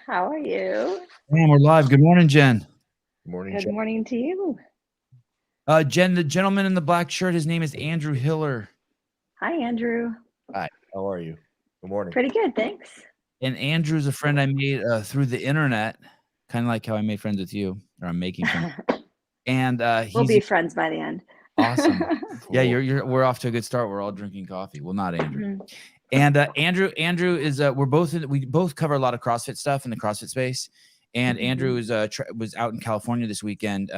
How are you? Man, we're live. Good morning, Jen. Morning, Good morning to you. Jen, the gentleman in the black shirt, his name is Andrew Hiller. Hi, Andrew. Hi, how are you? Good morning. Pretty good, thanks. And Andrew's a friend I made through the internet, kind of like how I made friends with you, or I'm making friends. And We'll he's be friends by the end. awesome. Cool. Yeah, we're off to a good start. We're all drinking coffee. Well, not Andrew. Mhm. And Andrew is we both cover a lot of CrossFit stuff in the CrossFit space. And Andrew was out in California this weekend,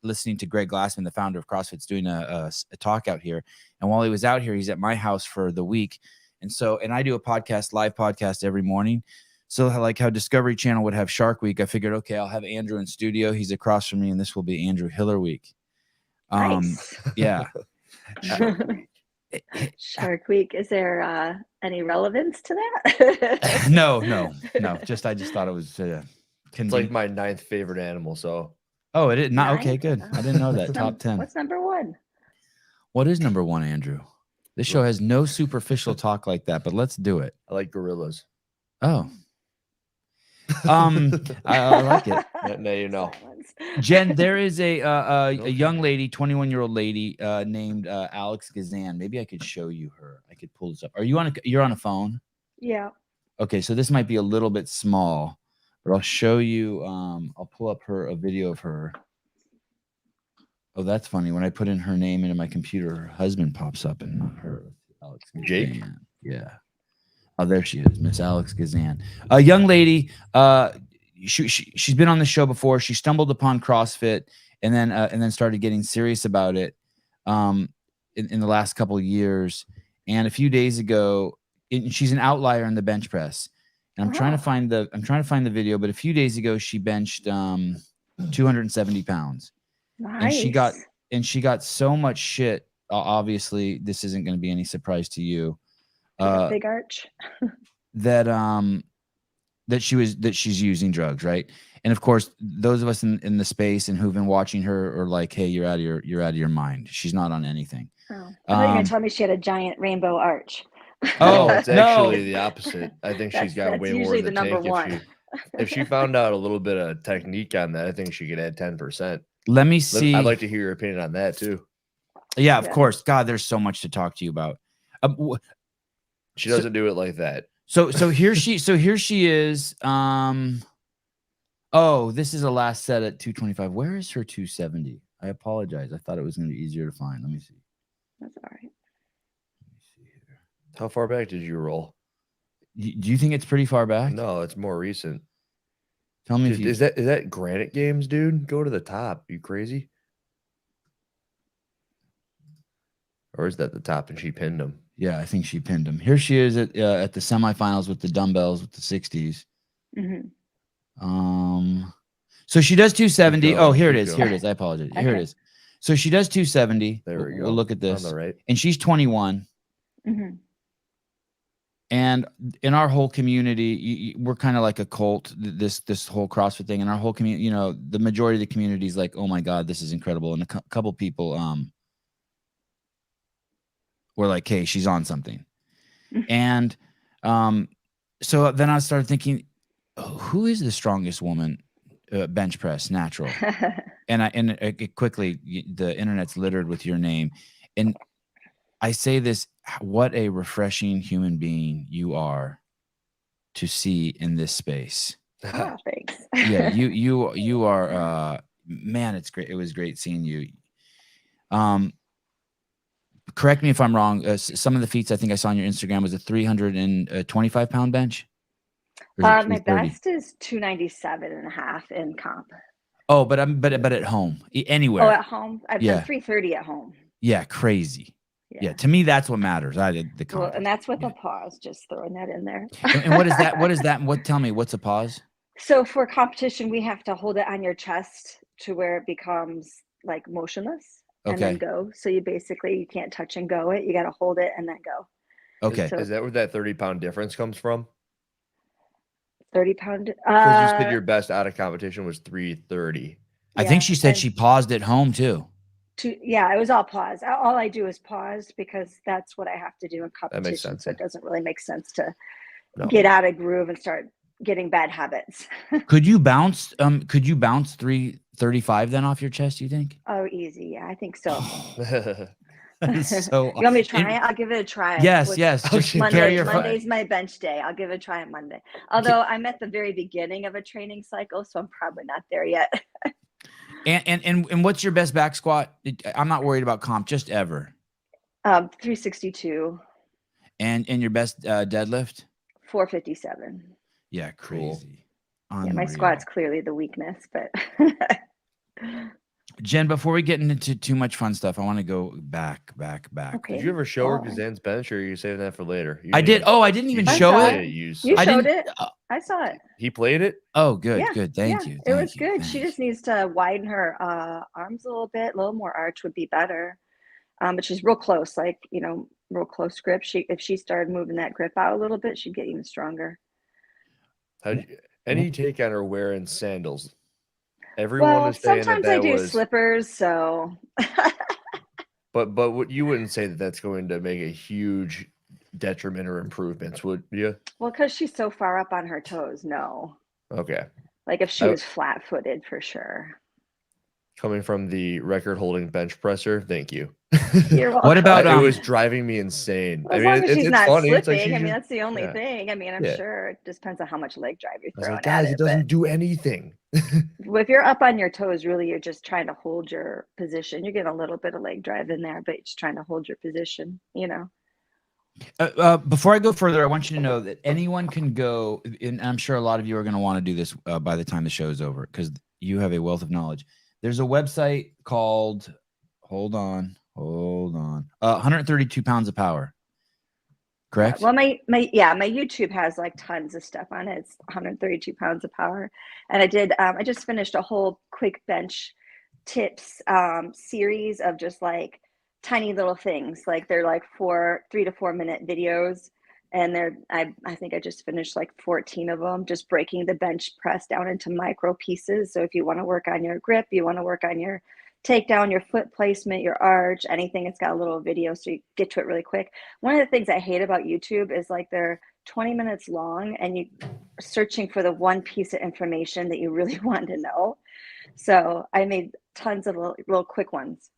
listening to Greg Glassman, the founder of CrossFit's doing a talk out here. And while he was out here, he's at my house for the week. And I do a live podcast every morning. So like how Discovery Channel would have Shark Week, I figured, okay, I'll have Andrew in studio. He's across from me, and this will be Andrew Hiller Week. Nice. Yeah. Shark Week. Is there any relevance to that? No. I just thought it was It's like my 9th favorite animal, so. Oh, it is not. Nine? Okay, good. I didn't know that. Top 10. What's number one? What is number one, Andrew? This show has no superficial talk like that, but let's do it. I like gorillas. Oh. I like it. Now you know. Silence. Jen, there is a young lady, 21-year-old lady named Alex Gazan. Maybe I could show you her. I could pull this up. You're on a phone? Yeah. Okay, so this might be a little bit small, but I'll show you. I'll pull up a video of her. Oh, that's funny. When I put in her name into my computer, her husband pops up and not her. Alex Jake? Gazan. Yeah. Oh, there she is, Miss Alex Gazan. A young lady. She's been on the show before. She stumbled upon CrossFit and then started getting serious about it in the last couple of years. And a few days ago, she's an outlier in the bench press. And I'm trying to find the video, but a few days ago she benched 270 pounds. Nice. And she got so much shit. Obviously, this isn't going to be any surprise to you. Big arch. That she's using drugs, right? And of course, those of us in the space and who've been watching her are like, hey, you're out of your mind. She's not on anything. Oh. I thought you were gonna tell me she had a giant rainbow arch. Oh, It's actually the opposite. I think she's got That's way more usually in the the number tank. one. If she found out a little bit of technique on that, I think she could add 10%. Let me see. I'd like to hear your opinion on that too. Yeah, of course. God, there's so much to talk to you about. She doesn't do it like that. So here she is. Oh, this is a last set at 225. Where is her 270? I apologize. I thought it was going to be easier to find. Let me see. That's all right. Let me see here. How far back did you roll? Do you think it's pretty far back? No, it's more recent. Tell me Dude, is that Granite Games, dude? Go to the top. You crazy? Or is that the top and she pinned him? Yeah, I think she pinned him. Here she is at the semifinals with the dumbbells with the 60s. Mm-hmm. So she does 270. Keep Oh, going, here it keep is. going. Here it is. I apologize. Here it Okay. is. So she does 270. There we go. We'll look at this. On the right. And she's 21. Mm-hmm. And in our whole community, we're kind of like a cult, this whole CrossFit thing. And our whole community, the majority of the community is like, oh my God, this is incredible. And a couple people were like, hey, she's on something. And so then I started thinking, who is the strongest woman bench press natural? And quickly, the internet's littered with your name. And I say this, what a refreshing human being you are to see in this space. Oh, thanks. Yeah, you are man, it's great. It was great seeing you. Correct me if I'm wrong. Some of the feats I think I saw on your Instagram was a 325-pound bench. My best is 297.5 in comp. Oh, but at home, anywhere. Oh, at home, I've done 330 at home. Yeah, crazy. Yeah, to me that's what matters. I did the comp. Well, and that's with a pause. Just throwing that in there. And what is that? What is that? Tell me, what's a pause? So for competition, we have to hold it on your chest to where it becomes like motionless and then go. So you can't touch and go it. You got to hold it and then go. Okay. Is that where that 30-pound difference comes from? 30-pound. Because you said your best out of competition was 330. I think she said she paused at home too. Yeah, it was all pause. All I do is pause because that's what I have to do in competition. That makes sense. So it doesn't really make sense to get out of groove and start getting bad habits. Could you bounce 335 then off your chest, you think? Oh, easy. Yeah, I think so. So you want me to try it? I'll give it a try. yes. Just carry your Monday's my bench day. I'll give it a try on Monday. Although I'm at the very beginning of a training cycle, so I'm probably not there yet. And what's your best back squat? I'm not worried about comp, just ever. 362. And your best deadlift? 457. Yeah, crazy. Cool. Yeah, my squat's clearly the weakness, but Jen, before we get into too much fun stuff, I want to go back. Okay. Did you ever show her Kazan's bench, or are you saving that for later? I did. Oh, I didn't even show it. You showed it. I saw it. He played it. Oh, good. Thank you. It was good. She just needs to widen her arms a little bit. A little more arch would be better. But she's real close, like, real close grip. If she started moving that grip out a little bit, she'd get even stronger. Any take on her wearing sandals? Everyone is saying sometimes I do slippers, so. but what you wouldn't say that's going to make a huge detriment or improvements, would you? Well, because she's so far up on her toes, no. Okay. Like if she was flat-footed, for sure. Coming from the record-holding bench presser, thank you. You're welcome. What about it was driving me insane. Well, as long as she's not funny. Slipping, I mean, that's the only thing. I mean, I'm sure it just depends on how much leg drive you're throwing at it. It doesn't do anything. Well, if you're up on your toes, really, you're just trying to hold your position. You're getting a little bit of leg drive in there, but you're just trying to hold your position, Before I go further, I want you to know that anyone can go, and I'm sure a lot of you are going to want to do this by the time the show is over, because you have a wealth of knowledge. There's a website called, hold on, 132 Pounds of Power. Correct? Well, my YouTube has like tons of stuff on it. It's 132 Pounds of Power. And I just finished a whole quick bench tips series of just like tiny little things. Like they're like 3 to 4 minute videos. And I think I just finished like 14 of them, just breaking the bench press down into micro pieces. So if you want to work on your grip, you want to work on your takedown, your foot placement, your arch, anything, it's got a little video so you get to it really quick. One of the things I hate about YouTube is like they're 20 minutes long and you're searching for the one piece of information that you really want to know. So I made tons of little quick ones.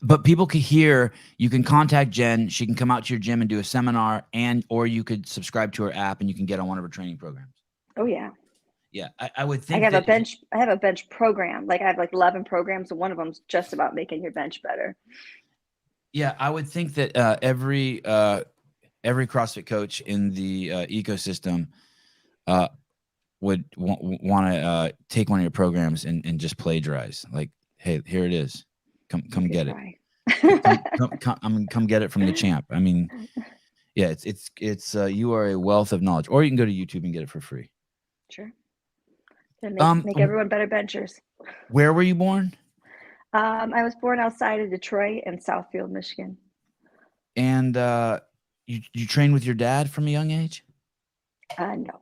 But people could hear, you can contact Jen. She can come out to your gym and do a seminar, or you could subscribe to her app and you can get on one of her training programs. Oh yeah. Yeah. I would think I have a bench program. Like I have like 11 programs, and one of them's just about making your bench better. Yeah. I would think that every CrossFit coach in the ecosystem would want to take one of your programs and just plagiarize. Like, hey, here it is. Come get it. Come get it from the champ. I mean, yeah, it's you are a wealth of knowledge. Or you can go to YouTube and get it for free. Sure. Make everyone better benchers. Where were you born? I was born outside of Detroit in Southfield, Michigan. And you trained with your dad from a young age? No.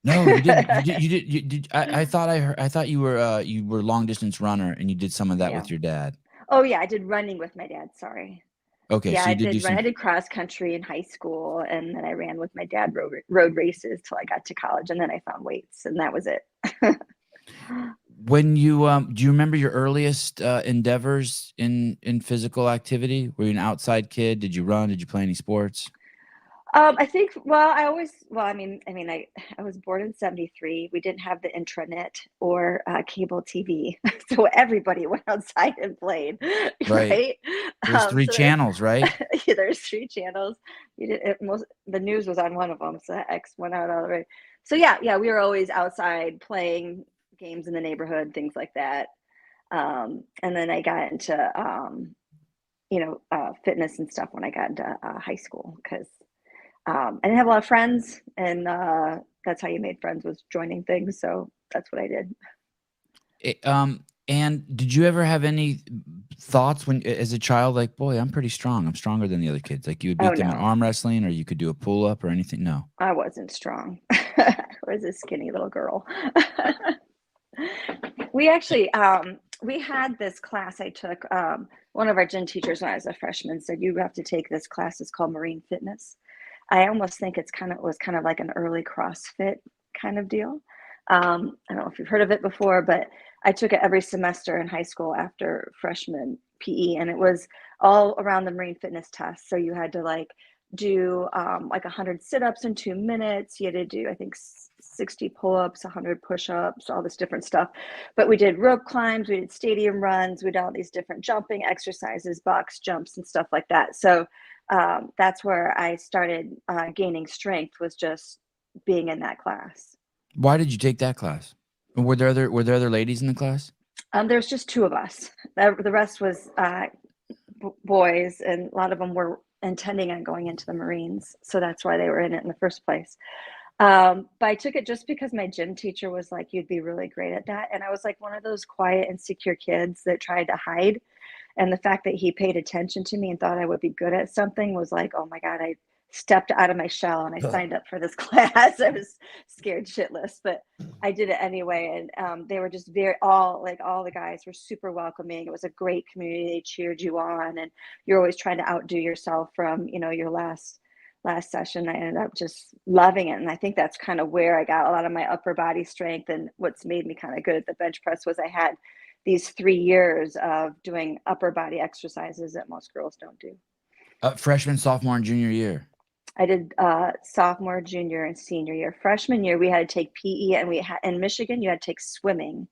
No, you didn't. You did. I thought you were long distance runner and you did some of that with your dad. Oh yeah, I did running with my dad. Sorry. Okay. Yeah, so I did cross country in high school, and then I ran with my dad road races till I got to college, and then I found weights, and that was it. When you do you remember your earliest endeavors in physical activity? Were you an outside kid? Did you run? Did you play any sports? I think, I was born in 73. We didn't have the intranet or cable TV. So everybody went outside and played. Right. There's three channels, right? Yeah, there's 3 channels. The news was on one of them. So X went out all the way. So yeah, we were always outside playing games in the neighborhood, things like that. And then I got into, fitness and stuff when I got into high school, because I didn't have a lot of friends, and that's how you made friends, was joining things. So that's what I did. And did you ever have any thoughts as a child, like, boy, I'm pretty strong. I'm stronger than the other kids. Like you would beat them in arm wrestling, or you could do a pull up or anything? No, I wasn't strong. I was a skinny little girl. We actually, we had this class I took. One of our gym teachers when I was a freshman said, you have to take this class. It's called Marine Fitness. I almost think it was kind of like an early CrossFit kind of deal. I don't know if you've heard of it before, but I took it every semester in high school after freshman PE, and it was all around the marine fitness test. So you had to like do like 100 sit-ups in 2 minutes. You had to do, I think, 60 pull-ups, 100 push-ups, all this different stuff. But we did rope climbs, we did stadium runs, we did all these different jumping exercises, box jumps, and stuff like that. So that's where I started gaining strength, was just being in that class. Why did you take that class? Were there other ladies in the class? There's just 2 of us. The rest was boys, and a lot of them were intending on going into the Marines. So that's why they were in it in the first place. But I took it just because my gym teacher was like, you'd be really great at that. And I was like one of those quiet, insecure kids that tried to hide. And the fact that he paid attention to me and thought I would be good at something was like, oh my God, I stepped out of my shell and I signed up for this class. I was scared shitless, but I did it anyway. And they were just all the guys were super welcoming. It was a great community. They cheered you on, and you're always trying to outdo yourself from, your last session. I ended up just loving it. And I think that's kind of where I got a lot of my upper body strength. And what's made me kind of good at the bench press was I had these 3 years of doing upper body exercises that most girls don't do. Freshman, sophomore, and junior year. I did sophomore, junior, and senior year. Freshman year, we had to take PE, and in Michigan, you had to take swimming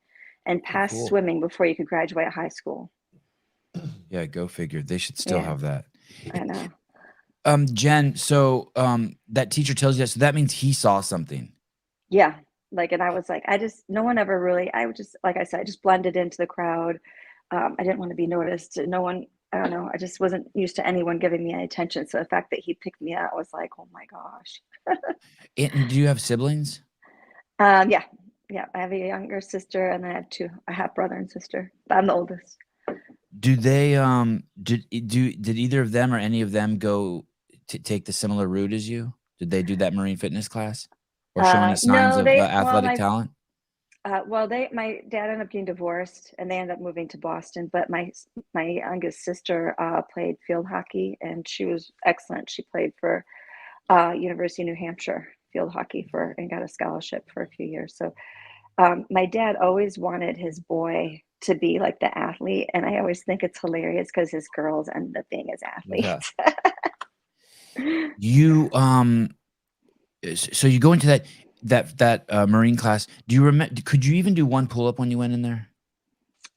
and pass swimming before you could graduate high school. Yeah, go figure. They should still have that. I know. Jen, so that teacher tells you that, so that means he saw something. Yeah. And I was like, no one ever really, like I said, I just blended into the crowd. I didn't want to be noticed. No one, I don't know. I just wasn't used to anyone giving me any attention. So the fact that he picked me out was like, oh my gosh. And do you have siblings? Yeah. I have a younger sister, and I have 2. I have brother and sister, but I'm the oldest. Do they, did either of them or any of them go to take the similar route as you? Did they do that marine fitness class or show any signs of athletic talent? My dad ended up getting divorced, and they ended up moving to Boston. But my youngest sister played field hockey, and she was excellent. She played for University of New Hampshire field hockey and got a scholarship for a few years. So my dad always wanted his boy to be like the athlete, and I always think it's hilarious because his girls end up being his athletes. Yeah. You so you go into that Marine class. Do you remember? Could you even do 1 pull-up when you went in there?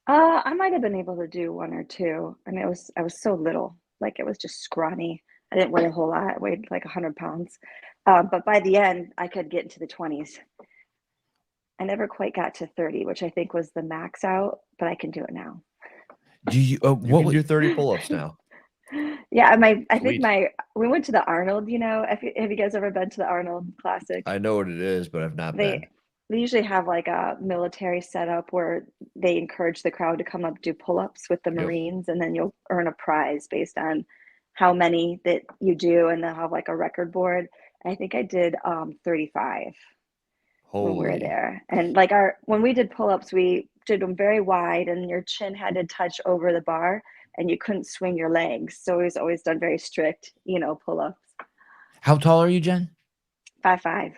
I might have been able to do 1 or 2. I mean, I was so little, like it was just scrawny. I didn't weigh a whole lot. I weighed like 100 pounds. But by the end, I could get into the 20s. I never quite got to 30, which I think was the max out, but I can do it now. Do you? You can do 30 pull-ups now. Yeah, we went to the Arnold. Have you guys ever been to the Arnold Classic? I know what it is, but I've not been. They usually have like a military setup where they encourage the crowd to come up, do pull-ups with the Marines, and then you'll earn a prize based on how many that you do, and they'll have like a record board. I think I did 35 when we were there. And like when we did pull-ups, we did them very wide, and your chin had to touch over the bar, and you couldn't swing your legs. So it was always done very strict, pull-ups. How tall are you, Jen? 5'5".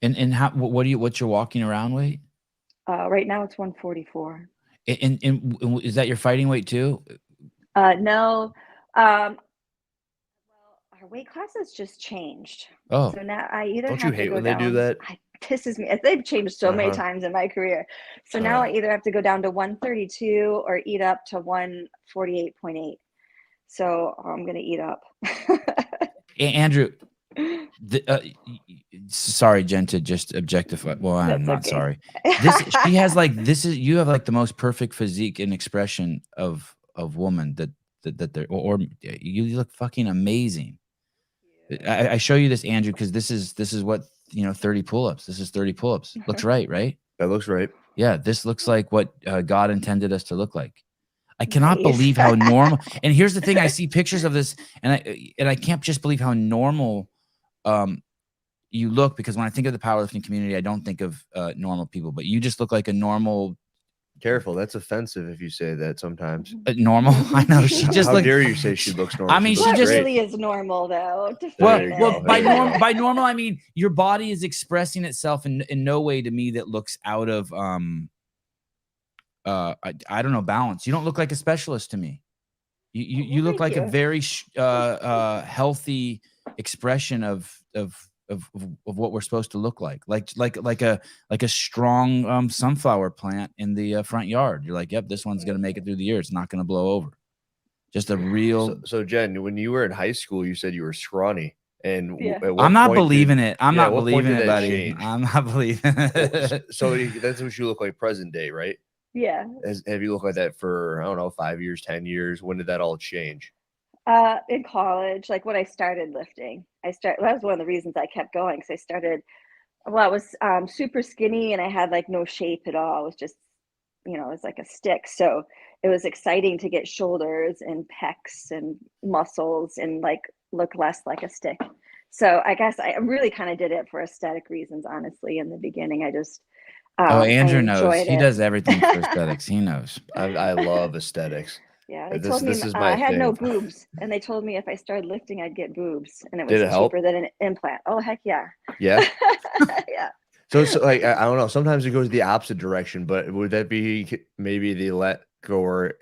And what's your walking around weight? Right now it's 144. And is that your fighting weight too? No. Well, our weight classes just changed. Oh. So now I either Don't have you hate to go when down, they do that? it pisses me. They've changed so many times in my career. So now I either have to go down to 132 or eat up to 148.8. So I'm going to eat up. Andrew, sorry, Jen, to just objectify. Well, I'm not sorry. You have like the most perfect physique and expression of woman that they're, or you look fucking amazing. I show you this, Andrew, because this is what 30 pull-ups. This is 30 pull-ups. Looks right? That looks right. Yeah, this looks like what God intended us to look like. I cannot believe how normal. And here's the thing: I see pictures of this, and I can't just believe how normal you look. Because when I think of the powerlifting community, I don't think of normal people. But you just look like a normal Careful, that's offensive if you say that sometimes. Normal. I know. She just How like. dare you say she looks normal? I mean, She she What looks just- great. really is normal though? Well, There you well, go. by There you go. by normal, I mean your body is expressing itself in no way to me that looks out of I don't know, balance. You don't look like a specialist to me. You look like a very healthy expression of what we're supposed to look like a strong sunflower plant in the front yard. You're like, yep, this one's gonna make it through the year. It's not gonna blow over. Just a real. So Jen, when you were in high school, you said you were scrawny, and Yeah. at what I'm not point believing it. I'm yeah, not at what point believing did it, that buddy. change? I'm not believing it. So that's what you look like present day, right? Yeah. Have you looked like that for, I don't know, 5 years, 10 years? When did that all change? In college, like when I started lifting, that was one of the reasons I kept going. Because I started, well, I was super skinny and I had like no shape at all. It was just, it was like a stick. So it was exciting to get shoulders and pecs and muscles and like look less like a stick. So I guess I really kind of did it for aesthetic reasons, honestly. In the beginning, I just Andrew I knows. enjoyed He it. does everything for aesthetics. He knows. I love aesthetics. Yeah, they This- told me this is my I had no thing. boobs, and they told me if I started lifting, I'd get boobs, and it was Did it help? cheaper than an implant. Oh heck yeah! Yeah. Yeah. So like I don't know. Sometimes it goes the opposite direction, but would that be maybe the let go or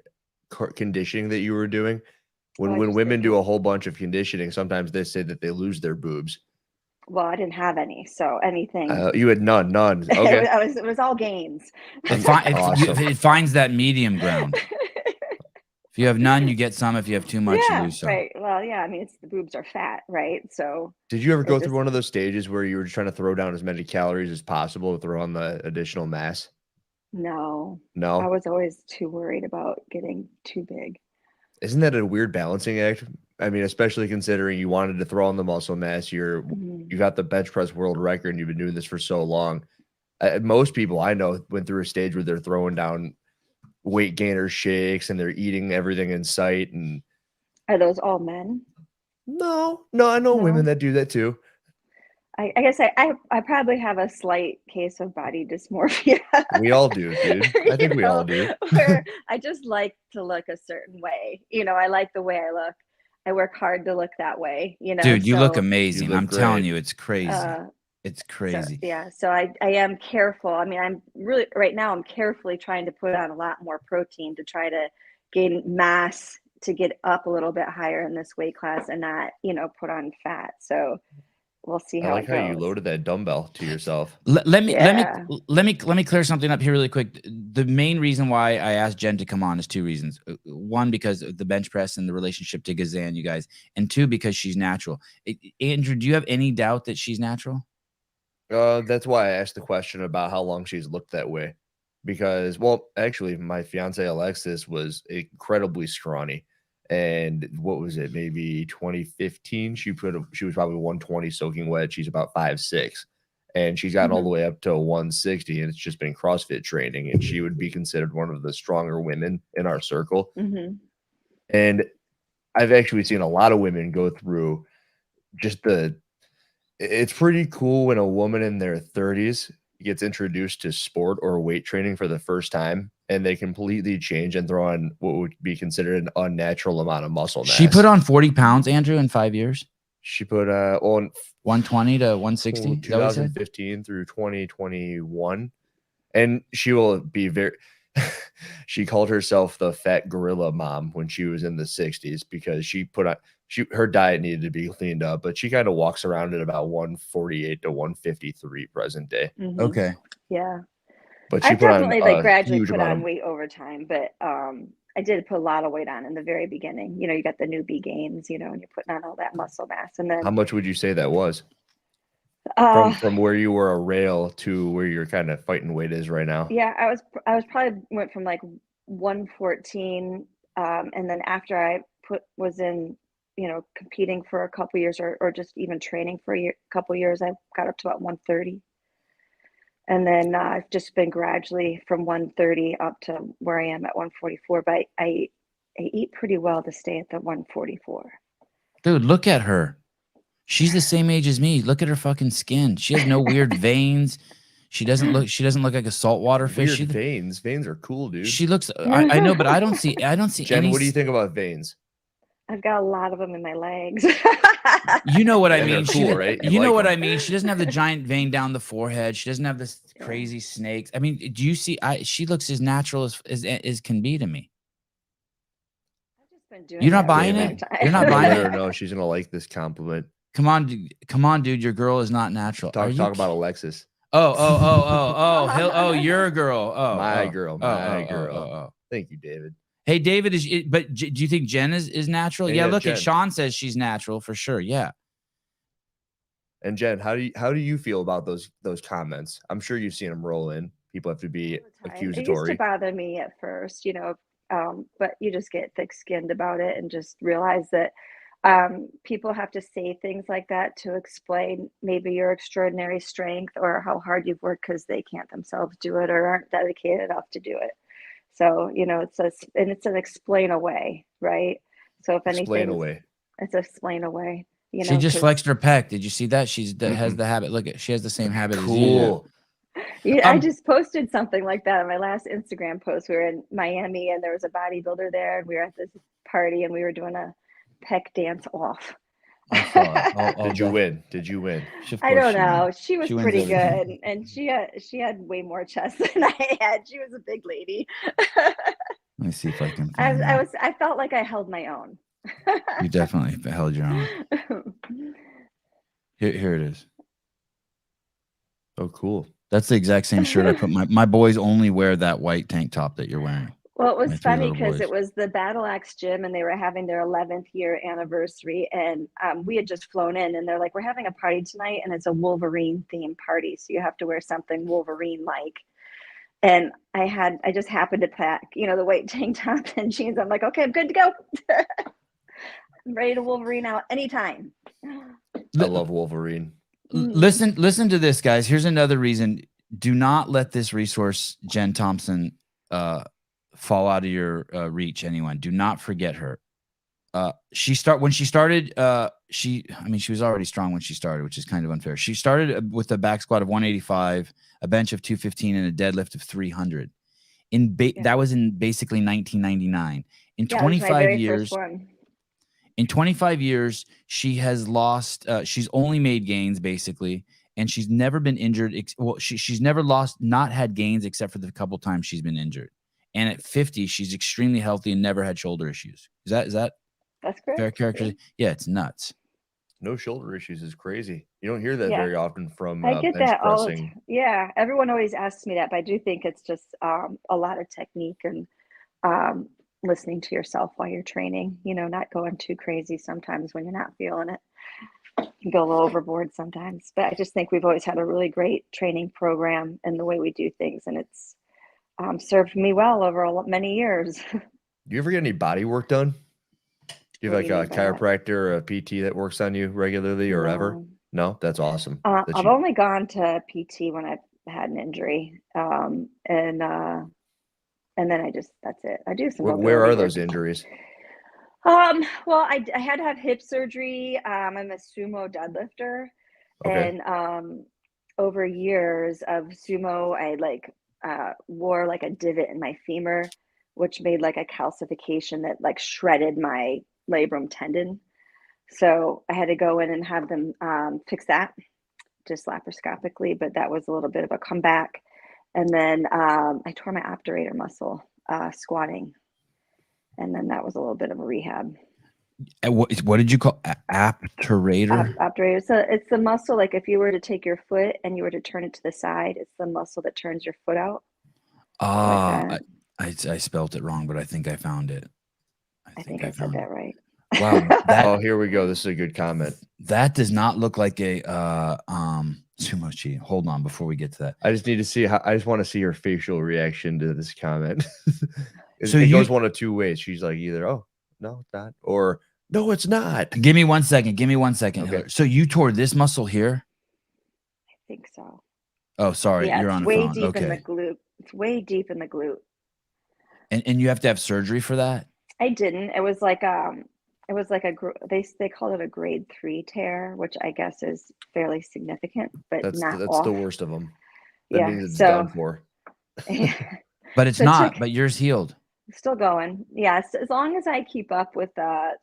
conditioning that you were doing? When I just women do didn't. a whole bunch of conditioning, sometimes they say that they lose their boobs. Well, I didn't have any, so anything. You had none. Okay. It was all gains. Awesome. It finds that medium ground. If you have none, you get some. If you have too much, you Yeah, lose some. right. Well, yeah. I mean, the boobs are fat, right? So Did you ever go just- through one of those stages where you were trying to throw down as many calories as possible to throw on the additional mass? no, I No. was always too worried about getting too big. Isn't that a weird balancing act? I mean, especially considering you wanted to throw on the muscle mass. You got the bench press world record and you've been doing this for so long. Most people I know went through a stage where they're throwing down weight gainer shakes and they're eating everything in sight. And Are those all men? no, I know women No? that do that too. I guess I probably have a slight case of body dysmorphia. We all do, dude. I think we all do. Where I just like to look a certain way. I like the way I look. I work hard to look that way. Dude, you look so, amazing. You look I'm telling great. you, it's crazy. It's so, crazy. yeah. So I am careful. I mean, I'm really right now. I'm carefully trying to put on a lot more protein to try to gain mass to get up a little bit higher in this weight class and not, put on fat. So we'll see I how like it goes. how you loaded that dumbbell to yourself. Let me clear something up here really quick. The main reason why I asked Jen to come on is two reasons. One, because of the bench press and the relationship to Gazan, you guys, and two, because she's natural. Andrew, do you have any doubt that she's natural? That's why I asked the question about how long she's looked that way. Because, well, actually, my fiance Alexis was incredibly scrawny. And what was it? Maybe 2015. She was probably 120 soaking wet. She's about 5'6", and she's gotten all the way up to 160. And it's just been CrossFit training. And she would be considered one of the stronger women in our circle. And I've actually seen a lot of women go through just it's pretty cool when a woman in their 30s gets introduced to sport or weight training for the first time and they completely change and throw on what would be considered an unnatural amount of muscle mass. She put on 40 pounds, Andrew, in 5 years. She put on 120 to 160. 2015 through 2021. And she will be very she called herself the fat gorilla mom when she was in the 60s because she put on her diet needed to be cleaned up, but she kind of walks around at about 148 to 153 present day. Okay. Yeah. But she I put definitely on gradually huge put amount on of weight over time, but I did put a lot of weight on in the very beginning. You got the newbie gains, and you're putting on all that muscle mass, and then How much would you say that was from where you were a rail to where you're kind of fighting weight is right now? Yeah, I was probably went from like 114, and then after I was in competing for a couple years or just even training for a couple years, I got up to about 130. And then I've just been gradually from 130 up to where I am at 144. But I eat pretty well to stay at the 144. Dude, look at her. She's the same age as me. Look at her fucking skin. She has no weird veins. She doesn't look like a saltwater fish. Weird veins. Veins are cool, dude. She looks. I know, but I don't see Jen, any. what do you think about veins? I've got a lot of them in my legs. You know what I And they're mean? cool, right? You like know what them. I mean? She doesn't have the giant vein down the forehead. She doesn't have this crazy snakes. I mean, do you see? She looks as natural as can be to me. I've just been doing You're not that for a buying long it? time. You're not Let buying her it? know she's gonna like this compliment. Come on, dude. Your girl is not natural. Talk about Alexis. Oh, you're a girl. My girl. Thank you, David. Hey, David, but do you think Jen is natural? Yeah, look Jen. at Sean says she's natural for sure. Yeah. And Jen, how do you feel about those comments? I'm sure you've seen them roll in. People have to be accusatory. It used to bother me at first, but you just get thick-skinned about it and just realize that people have to say things like that to explain maybe your extraordinary strength or how hard you've worked because they can't themselves do it or aren't dedicated enough to do it. So, it's an explain away, right? So if anything, it's explain away. She just flexed her pec. Did you see that? Has the habit. Look she has the same habit as you. Yeah, I just posted something like that on my last Instagram post. We were in Miami and there was a bodybuilder there and we were at this party and we were doing a pec dance off. Did you win? I don't know. She was pretty good, and she had way more chest than I had. She was a big lady. Let me see if I can. I felt like I held my own. You definitely held your own. Here it is. Oh, cool. That's the exact same shirt I put. My boys only wear that white tank top that you're wearing. Well, it was funny because it was the Battle Axe gym and they were having their 11th year anniversary. And we had just flown in and they're like, we're having a party tonight and it's a Wolverine themed party. So you have to wear something Wolverine-like. And I just happened to pack, the white tank top and jeans. I'm like, okay, I'm good to go. I'm ready to Wolverine out anytime. I love Wolverine. Listen to this, guys. Here's another reason. Do not let this resource, Jen Thompson, fall out of your reach. Anyone, do not forget her. When she started, she was already strong when she started, which is kind of unfair. She started with a back squat of 185, a bench of 215, and a deadlift of 300. That was in basically 1999. In 25 years, she has lost. She's only made gains basically, and she's never been injured. She's never not had gains except for the couple times she's been injured. And at 50, she's extremely healthy and never had shoulder issues. Is that that's correct? Fair character? Yeah, it's nuts. No shoulder issues is crazy. You don't hear that very often from I get bench that all the pressing. time. Yeah, everyone always asks me that, but I do think it's just a lot of technique and listening to yourself while you're training. Not going too crazy sometimes when you're not feeling it. You can go a little overboard sometimes, but I just think we've always had a really great training program and the way we do things, and it's served me well over many years. Do you ever get any body work done? Do you have like a chiropractor or a PT that works on you regularly or ever? No, that's awesome. I've only gone to PT when I've had an injury, and then that's it. I do some. Where are those injuries? Well, I had to have hip surgery. I'm a sumo deadlifter, and over years of sumo, I wore like a divot in my femur, which made like a calcification that like shredded my labrum tendon. So I had to go in and have them fix that just laparoscopically, but that was a little bit of a comeback. And then I tore my obturator muscle squatting. And then that was a little bit of a rehab. What did you call obturator? Obturator. So it's the muscle, like if you were to take your foot and you were to turn it to the side, it's the muscle that turns your foot out. I spelt it wrong, but I think I found it. I think I said that right. Wow. Here we go. This is a good comment. That does not look like a sumo chi. Hold on before we get to that. I just need to see I just want to see your facial reaction to this comment. It goes one of two ways. She's like either, oh, no, it's not, or no, it's not. Give me 1 second. Okay. Hillary. So you tore this muscle here? I think so. Oh, sorry. Yeah, you're on way the phone. deep in the glute. It's way deep in the glute. And you have to have surgery for that? I didn't. It was like they called it a grade 3 tear, which I guess is fairly significant, but That's not the worst of them. That Yeah. means it's So, done for. But it's So it not. took- But yours healed. still going. Yes. As long as I keep up with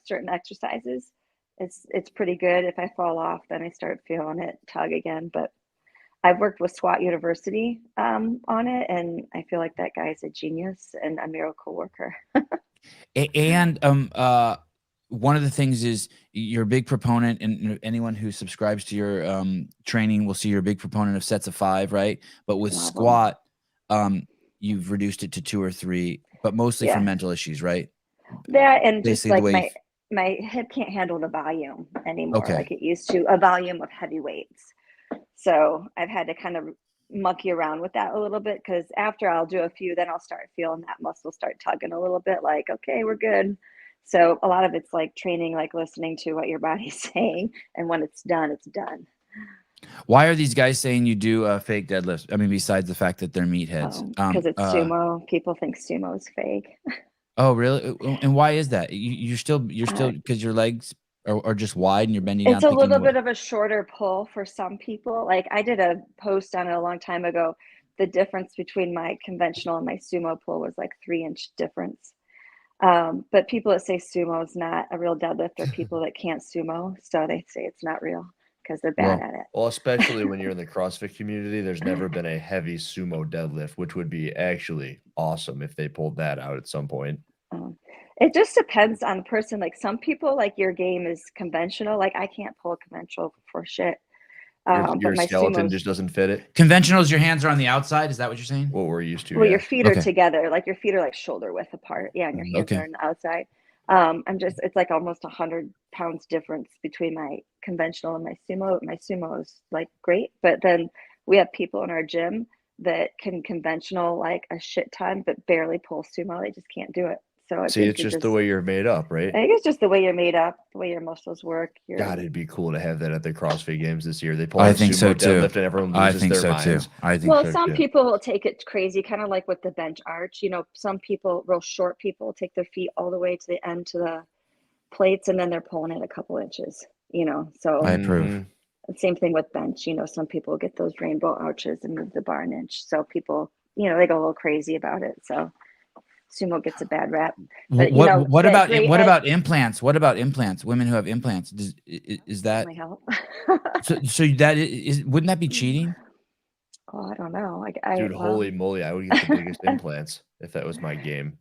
certain exercises, it's pretty good. If I fall off, then I start feeling it tug again. But I've worked with SWAT University on it, and I feel like that guy is a genius and a miracle worker. And one of the things is you're a big proponent, and anyone who subscribes to your training will see you're a big proponent of sets of 5, right? But with Love 'em. squat, you've reduced it to 2 or 3, but mostly for Yeah. mental issues, right? That and just Basically the like way my hip can't handle the volume anymore Okay. like it used to, a volume of heavy weights. So I've had to kind of monkey around with that a little bit, because after I'll do a few, then I'll start feeling that muscle start tugging a little bit, like, okay, we're good. So a lot of it's like training, like listening to what your body's saying, and when it's done, it's done. Why are these guys saying you do fake deadlifts? I mean, besides the fact that they're meatheads. Because it's sumo. People think sumo is fake. Oh, really? And why is that? You're still because your legs are just wide and you're bending down. It's a thinking little what- bit of a shorter pull for some people. Like I did a post on it a long time ago. The difference between my conventional and my sumo pull was like 3-inch difference. But people that say sumo is not a real deadlift are people that can't sumo. So they say it's not real because they're bad at it. Well, especially when you're in the CrossFit community, there's never been a heavy sumo deadlift, which would be actually awesome if they pulled that out at some point. It just depends on the person. Like some people, like your game is conventional. Like I can't pull conventional for shit. Your But my skeleton sumo's, just doesn't fit it. Conventionals, your hands are on the outside. Is that what you're saying? What we're used to. well, Yeah. your feet are Okay. together. Like your feet are like shoulder width apart. Yeah, and your hands Okay. are on the outside. It's like almost 100 pounds difference between my conventional and my sumo. My sumo is like great, but then we have people in our gym that can conventional like a shit ton, but barely pull sumo. They just can't do it. So I See, think it's just the way you're made up, right? I think it's just the way you're made up, the way your muscles work. God, it'd be cool to have that at the CrossFit Games this year. They pull I out a think so sumo too. deadlift and everyone I loses think their so minds. too. I think Well, so some too. people will take it crazy, kind of like with the bench arch. You know, some people, real short people, take their feet all the way to the end to the plates, and then they're pulling it a couple inches. You know, so I approve. Mhm. same thing with bench. You know, some people get those rainbow arches and move the bar an inch. So people, you know, they go a little crazy about it. So sumo gets a bad rap. But you know, What that about great what ed- about implants? What about implants? Women who have implants, is that my help? so that is wouldn't that be cheating? Oh, I don't know. Dude, holy moly, I would get the biggest implants if that was my game.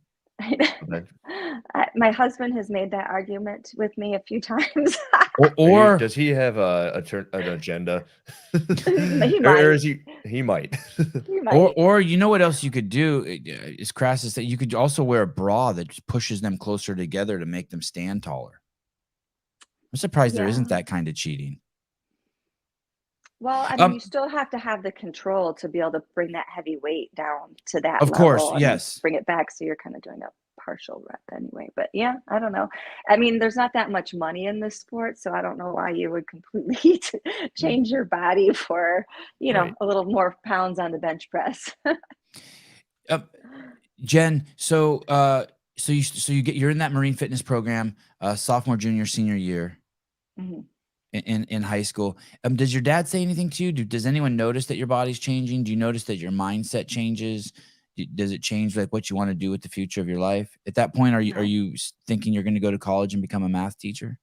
My husband has made that argument with me a few times. Or does he have an agenda? He Or might. is he might. He might. or you know what else you could do is crass is that you could also wear a bra that just pushes them closer together to make them stand taller. I'm surprised there isn't Yeah. that kind of cheating. Well, I mean, you still have to have the control to be able to bring that heavy weight down to that Of level. course, and then yes. bring it back, so you're kind of doing a partial rep anyway. But yeah, I don't know. I mean, there's not that much money in this sport, so I don't know why you would completely change your body for, you know, Right. a little more pounds on the bench press. Jen, so you're in that marine fitness program, sophomore, junior, senior year. Mhm. In high school. Does your dad say anything to you? Does anyone notice that your body's changing? Do you notice that your mindset changes? Does it change like what you want to do with the future of your life? At that point, are you thinking you're going to go to college and become a math teacher?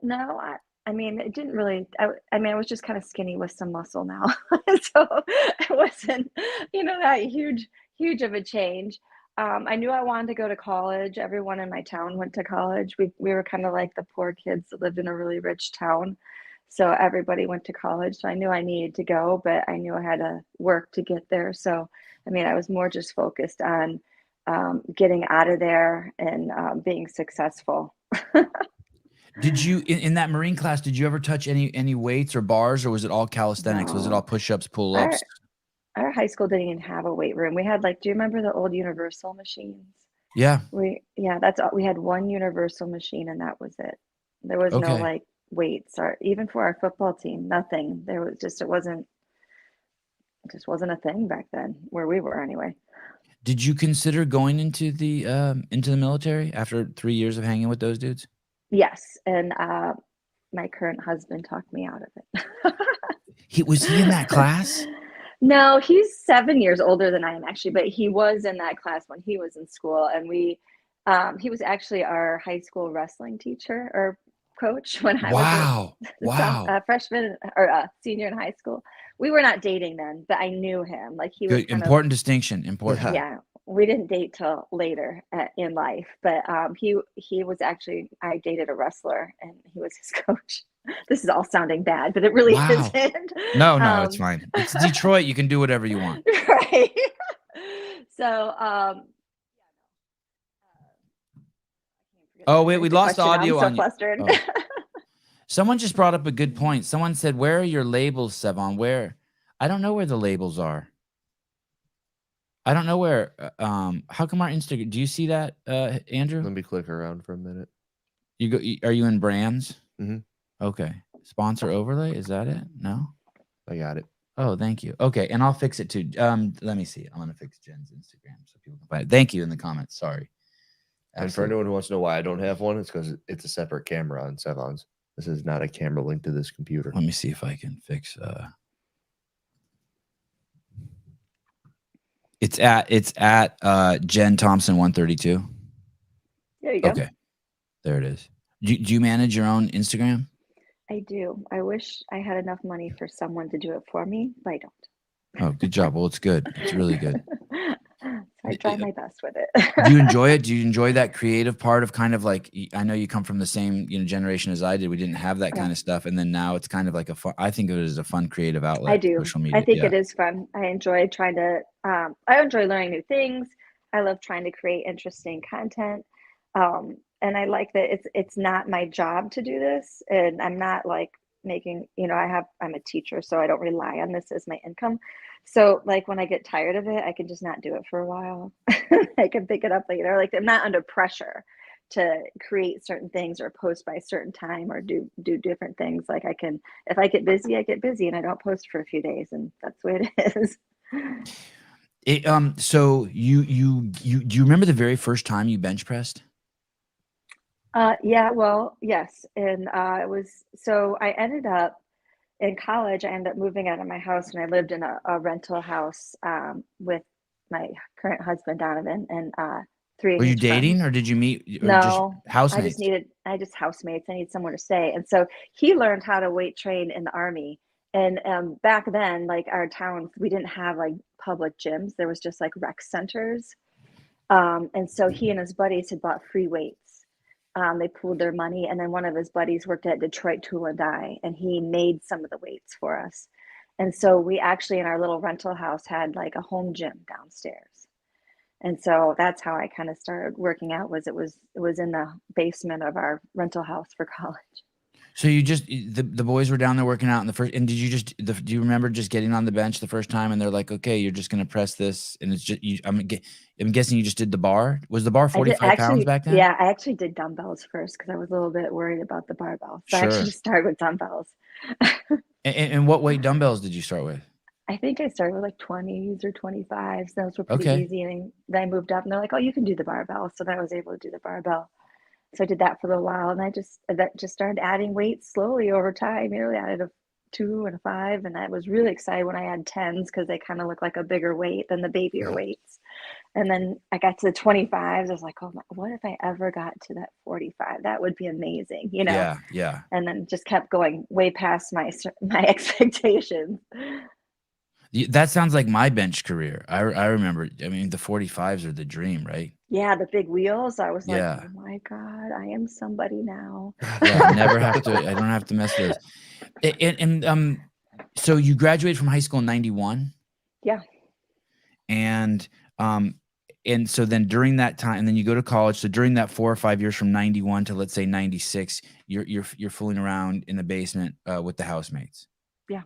No, I mean, it didn't really. I mean, I was just kind of skinny with some muscle now, so it wasn't, you know, that huge of a change. I knew I wanted to go to college. Everyone in my town went to college. We were kind of like the poor kids that lived in a really rich town, so everybody went to college. So I knew I needed to go, but I knew I had to work to get there. So I mean, I was more just focused on getting out of there and being successful. Did you in that marine class? Did you ever touch any weights or bars, or was it all calisthenics? Was it No. all push-ups, pull-ups? Our high school didn't even have a weight room. We had like, do you remember the old Universal machines? Yeah. That's all. We had one Universal machine and that was it. There was no Okay. like weights, or even for our football team, nothing. There was just, it just wasn't a thing back then where we were anyway. Did you consider going into the military after 3 years of hanging with those dudes? Yes, and my current husband talked me out of it. Was he in that class? No, he's 7 years older than I am actually, but he was in that class when he was in school, and he was actually our high school wrestling teacher or coach when I was a freshman or senior in high school. We were not dating then, but I knew him. Like he was Good. Important distinction. Important. Yeah, we didn't date till later in life, but he was actually, I dated a wrestler and he was his coach. This is all sounding bad, but it really isn't. No, it's fine. It's Detroit. You can do whatever you want. Right. So, oh, wait, we lost audio on you. Flustered. Oh. Someone just brought up a good point. Someone said, where are your labels, Sevan? Where? I don't know where the labels are. I don't know where. How come our Instagram? Do you see that, Andrew? Let me click around for a minute. You go. Are you in brands? Mm-hmm. Okay. Sponsor overlay. Is that it? No. I got it. Oh, thank you. Okay, and I'll fix it too. Let me see. I'm gonna fix Jen's Instagram so people can find it. Thank you in the comments. Sorry. And for anyone who wants to know why I don't have one, it's because it's a separate camera on Sevan's. This is not a camera linked to this computer. Let me see if I can fix. It's at Jen Thompson 132. There you go. Okay, there it is. Do you manage your own Instagram? I do. I wish I had enough money for someone to do it for me, but I don't. Oh, good job. Well, it's good. It's really good. I try my best with it. Do you enjoy it? Do you enjoy that creative part of kind of like, I know you come from the same, generation as I did. We didn't have that kind of stuff. And then now it's kind of like I think of it as a fun creative outlet. I do. Social media. I think it is fun. I enjoy trying to, I enjoy learning new things. I love trying to create interesting content. And I like that it's not my job to do this. And I'm not like making, I'm a teacher, so I don't rely on this as my income. So like when I get tired of it, I can just not do it for a while. I can pick it up later. Like I'm not under pressure to create certain things or post by a certain time or do different things. Like if I get busy, I get busy and I don't post for a few days, and that's the way it is. So you do you remember the very first time you bench pressed? Yeah, well, yes. And I ended up in college. I ended up moving out of my house, and I lived in a rental house with my current husband, Donovan, and three of Were you his dating friends. or did you meet? Or No, just housemates? I just housemates. I need somewhere to stay. And so he learned how to weight train in the Army. And back then, like our towns, we didn't have like public gyms. There was just like rec centers. And so he and his buddies had bought free weights. They pooled their money, and then one of his buddies worked at Detroit Tool and Die, and he made some of the weights for us. And so we actually in our little rental house had like a home gym downstairs. And so that's how I kind of started working out. It was in the basement of our rental house for college. So you just the boys were down there working out in the first, and do you remember just getting on the bench the first time and they're like, okay, you're just gonna press this, and it's just I'm guessing you just did the bar. Was the bar 45 pounds back then? Yeah, I actually did dumbbells first because I was a little bit worried about the barbell. So I actually just started with dumbbells. and what weight dumbbells did you start with? I think I started with like 20s or 25s. Those were pretty easy, and then I moved up, and they're like, oh, you can do the barbell. So then I was able to do the barbell. So I did that for a little while, and I just started adding weights slowly over time. I really added a 2 and a 5, and I was really excited when I had 10s because they kind of look like a bigger weight than the babier weights. And then I got to the 25s. I was like, oh, what if I ever got to that 45? That would be amazing, Yeah. And then just kept going way past my expectations. That sounds like my bench career. I remember. I mean, the 45s are the dream, right? Yeah, the big wheels. I was like, oh my God, I am somebody now. Yeah, I don't have to mess with this. And so you graduated from high school in 91? Yeah. And so then during that time, and then you go to college. So during that 4 or 5 years from 91 to let's say 96, you're fooling around in the basement with the housemates. Yeah.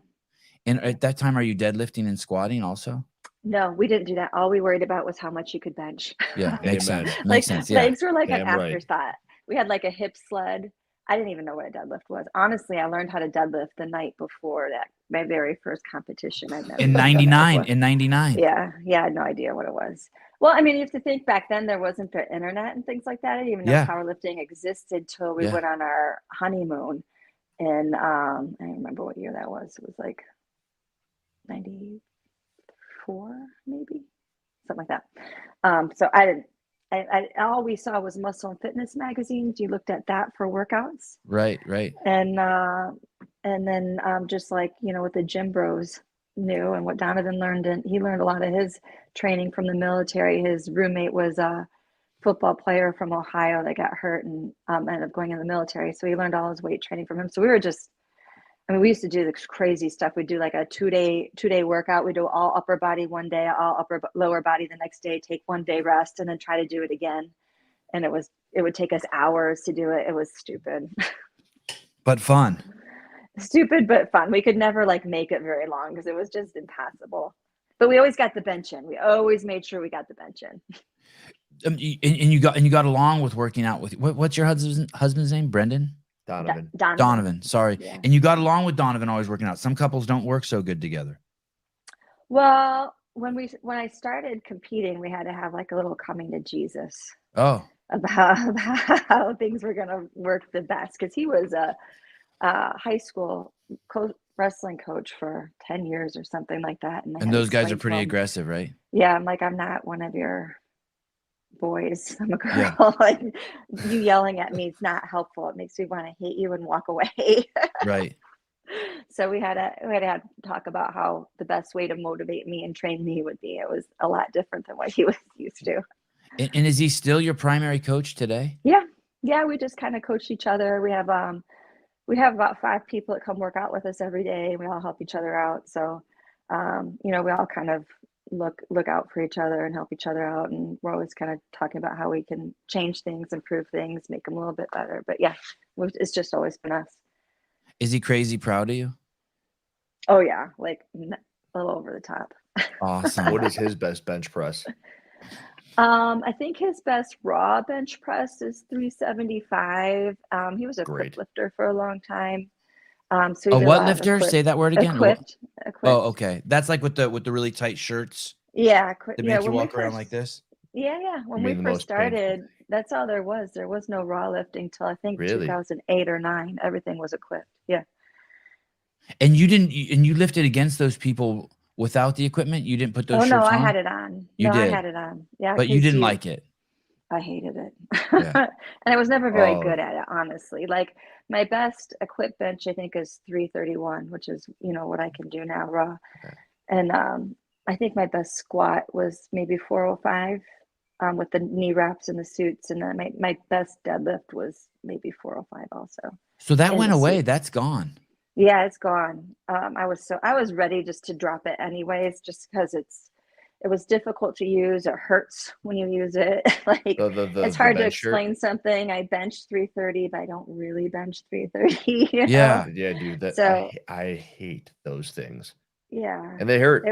And at that time, are you deadlifting and squatting also? No, we didn't do that. All we worried about was how much you could bench. Yeah, makes sense. Makes sense. Yeah. Legs were like an afterthought. We had like a hip sled. I didn't even know what a deadlift was. Honestly, I learned how to deadlift the night before that, my very first competition. In 99. Yeah, I had no idea what it was. Well, I mean, you have to think back then there wasn't the internet and things like that. I didn't even know powerlifting existed till we went on our honeymoon. And I don't remember what year that was. It was like 94, maybe something like that. So all we saw was Muscle and Fitness magazines. You looked at that for workouts. Right. And then just like, what the gym bros knew and what Donovan learned, and he learned a lot of his training from the military. His roommate was a football player from Ohio that got hurt and ended up going in the military. So he learned all his weight training from him. So we were just, we used to do this crazy stuff. We'd do like a two-day workout. We do all upper body one day, all lower body the next day, take 1 day rest, and then try to do it again. And it would take us hours to do it. It was stupid. But fun. Stupid, but fun. We could never make it very long because it was just impossible. But we always got the bench in. We always made sure we got the bench in. And you got along with working out with, what's your husband's name? Brendan? Donovan. Sorry. Yeah. And you got along with Donovan always working out. Some couples don't work so good together. Well, when I started competing, we had to have a little coming to Jesus. Oh. About how things were going to work the best, because he was a high school wrestling coach for 10 years or something like that. And those guys are pretty aggressive, right? Yeah. I'm not one of your boys. I'm a girl. Yeah. You yelling at me is not helpful. It makes me want to hate you and walk away. Right. So we had to talk about how the best way to motivate me and train me would be. It was a lot different than what he was used to. And is he still your primary coach today? Yeah. We just kind of coach each other. We have about 5 people that come work out with us every day. We all help each other out. So, we all kind of look out for each other and help each other out. And we're always kind of talking about how we can change things, improve things, make them a little bit better. But yeah, it's just always been us. Is he crazy proud of you? Oh yeah. A little over the top. Awesome. What is his best bench press? I think his best raw bench press is 375. He was a equipped lifter for a long time. So what lifter? Say that word again. Equipped. Oh, okay. That's with the really tight shirts. Yeah. That make you walk around like this. Yeah. When we first started, that's all there was. There was no raw lifting till I think 2008 or 9. Everything was equipped. Yeah. And you lifted against those people without the equipment? You didn't put those shirts on? Oh, no, I had it on. You did? I had it on. Yeah. But you didn't like it? I hated it. Yeah. And I was never very good at it, honestly. My best equipped bench, I think, is 331, which is, what I can do now raw. Okay. And I think my best squat was maybe 405 with the knee wraps and the suits. And then my best deadlift was maybe 405 also. So that went away. That's gone. Yeah, it's gone. I was ready just to drop it anyways, just because it was difficult to use. It hurts when you use it. It's hard to explain something. I bench 330, but I don't really bench 330. Yeah. Yeah, dude. I hate those things. Yeah. And they hurt.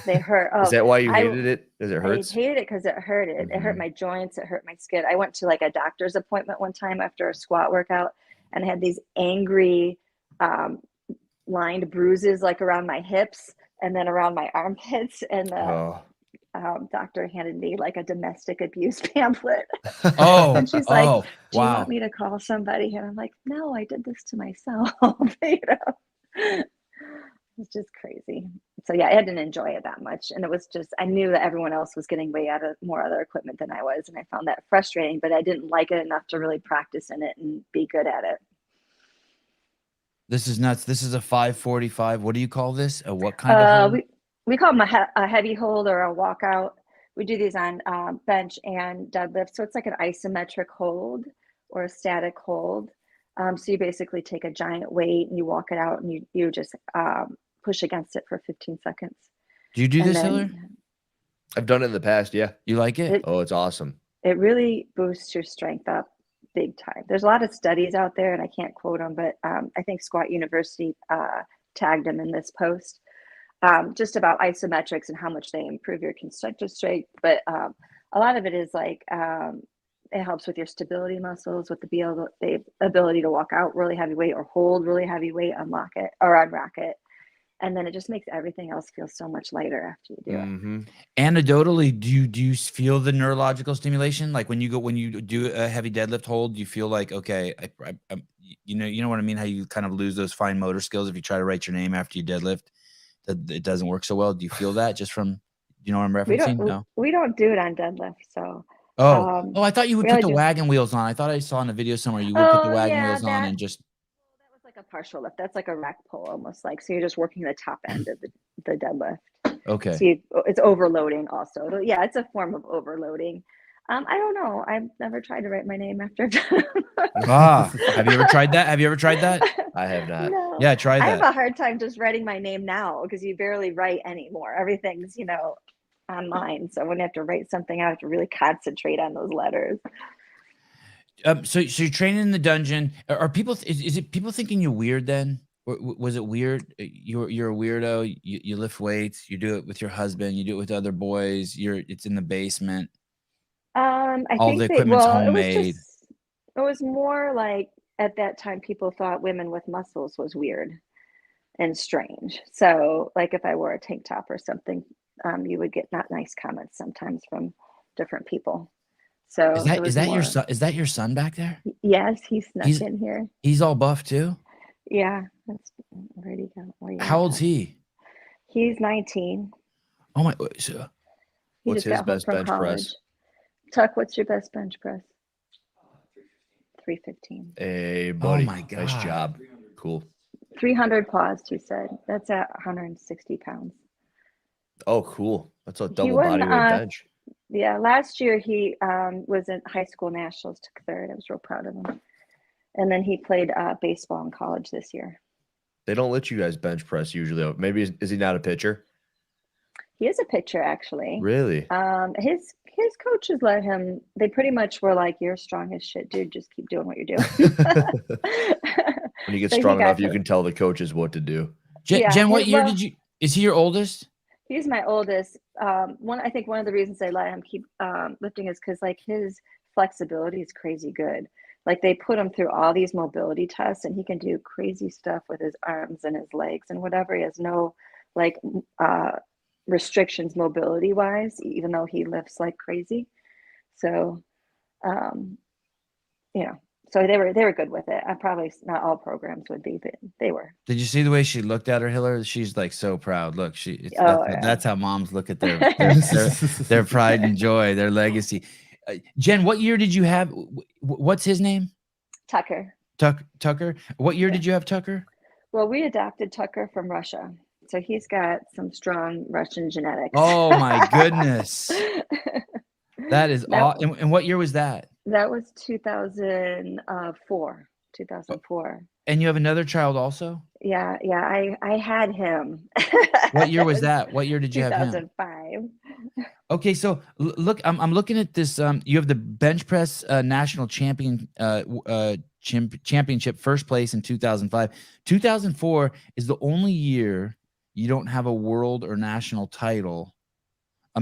They hurt. Oh, is that why you hated it? Because it hurts? I hated it because it hurted. Mm-hmm. It hurt my joints. It hurt my skin. I went to a doctor's appointment one time after a squat workout, and I had these angry lined bruises around my hips and then around my armpits, and the doctor handed me a domestic abuse pamphlet. Oh, and she's like, "Do you want me to call somebody?" And I'm like, "No, I did this to myself." It's just crazy. So yeah, I didn't enjoy it that much, and it was just I knew that everyone else was getting way out of more other equipment than I was, and I found that frustrating. But I didn't like it enough to really practice in it and be good at it. This is nuts. This is a 545. What do you call this? What kind of hold? We call them a heavy hold or a walkout. We do these on bench and deadlift. So it's like an isometric hold or a static hold. So you basically take a giant weight and you walk it out and you just push against it for 15 seconds. Do you do this, Hiller? I've done it in the past. Yeah. You like it? Oh, it's awesome. It really boosts your strength up big time. There's a lot of studies out there, and I can't quote them, but I think Squat University tagged them in this post just about isometrics and how much they improve your constructive strength. But a lot of it is it helps with your stability muscles, with the ability to walk out really heavy weight or hold really heavy weight, unlock it or unrack it. And then it just makes everything else feel so much lighter after you do it. Anecdotally, do you feel the neurological stimulation? When you do a heavy deadlift hold, you feel like, okay, you know what I mean? How you kind of lose those fine motor skills if you try to write your name after you deadlift. it doesn't work so well? Do you feel that just from, you know what I'm referencing? No. We don't do it on deadlift. So, Oh, I thought you would put the just, wagon wheels on. I thought I saw in a video somewhere you would put the wagon wheels on and just. That was like a partial lift. That's like a rack pull almost like. So you're just working the top end of the deadlift. Okay. So it's overloading also. Yeah, it's a form of overloading. I don't know. I've never tried to write my name after. Have you ever tried that? I have not. No. Yeah, try that. I have a hard time just writing my name now because you barely write anymore. Everything's, online. So when you have to write something, I have to really concentrate on those letters. So you're training in the dungeon. Are people? Is it people thinking you're weird then? Was it weird? You're a weirdo. You lift weights. You do it with your husband. You do it with other boys. It's in the basement. I all think the equipment's homemade. It was more like at that time people thought women with muscles was weird and strange. So like if I wore a tank top or something, you would get not nice comments sometimes from different people. So is that your son? Is that your son back there? Yes, he snuck in here. He's all buff too. Yeah, where'd he go? How old's he? He's 19. Oh my! So what's his best bench press? Tuck, what's your best bench press? 315. Hey, buddy. Oh my God! Nice job. Cool. 300 paused. He said that's at 160 pounds. Oh, cool. That's a double body weight bench. Yeah, last year he was in high school nationals, took third. I was real proud of him. And then he played baseball in college this year. They don't let you guys bench press usually. Maybe is he not a pitcher? He is a pitcher, actually. Really? His coaches let him. They pretty much were like, "You're strong as shit, dude. Just keep doing what you're doing." When you get strong enough, you can tell the coaches what to do. Jen, what year did you? Is he your oldest? He's my oldest. I think one of the reasons they let him keep lifting is because like his flexibility is crazy good. Like they put him through all these mobility tests and he can do crazy stuff with his arms and his legs and whatever. He has no like restrictions mobility wise, even though he lifts like crazy. So, so they were good with it. Probably not all programs would be, but they were. Did you see the way she looked at her, Hillary? She's like so proud. Look, that's how moms look at their pride and joy, their legacy. Jen, what year did you have? What's his name? Tucker. Tucker. What year did you have Tucker? Well, we adopted Tucker from Russia. So he's got some strong Russian genetics. Oh my goodness. That is awesome. And what year was that? That was 2004. 2004. And you have another child also? Yeah. I had him. What year was that? What year did you have him? 2005. Okay, so look, I'm looking at this. You have the bench press national championship first place in 2005. 2004 is the only year you don't have a world or national title.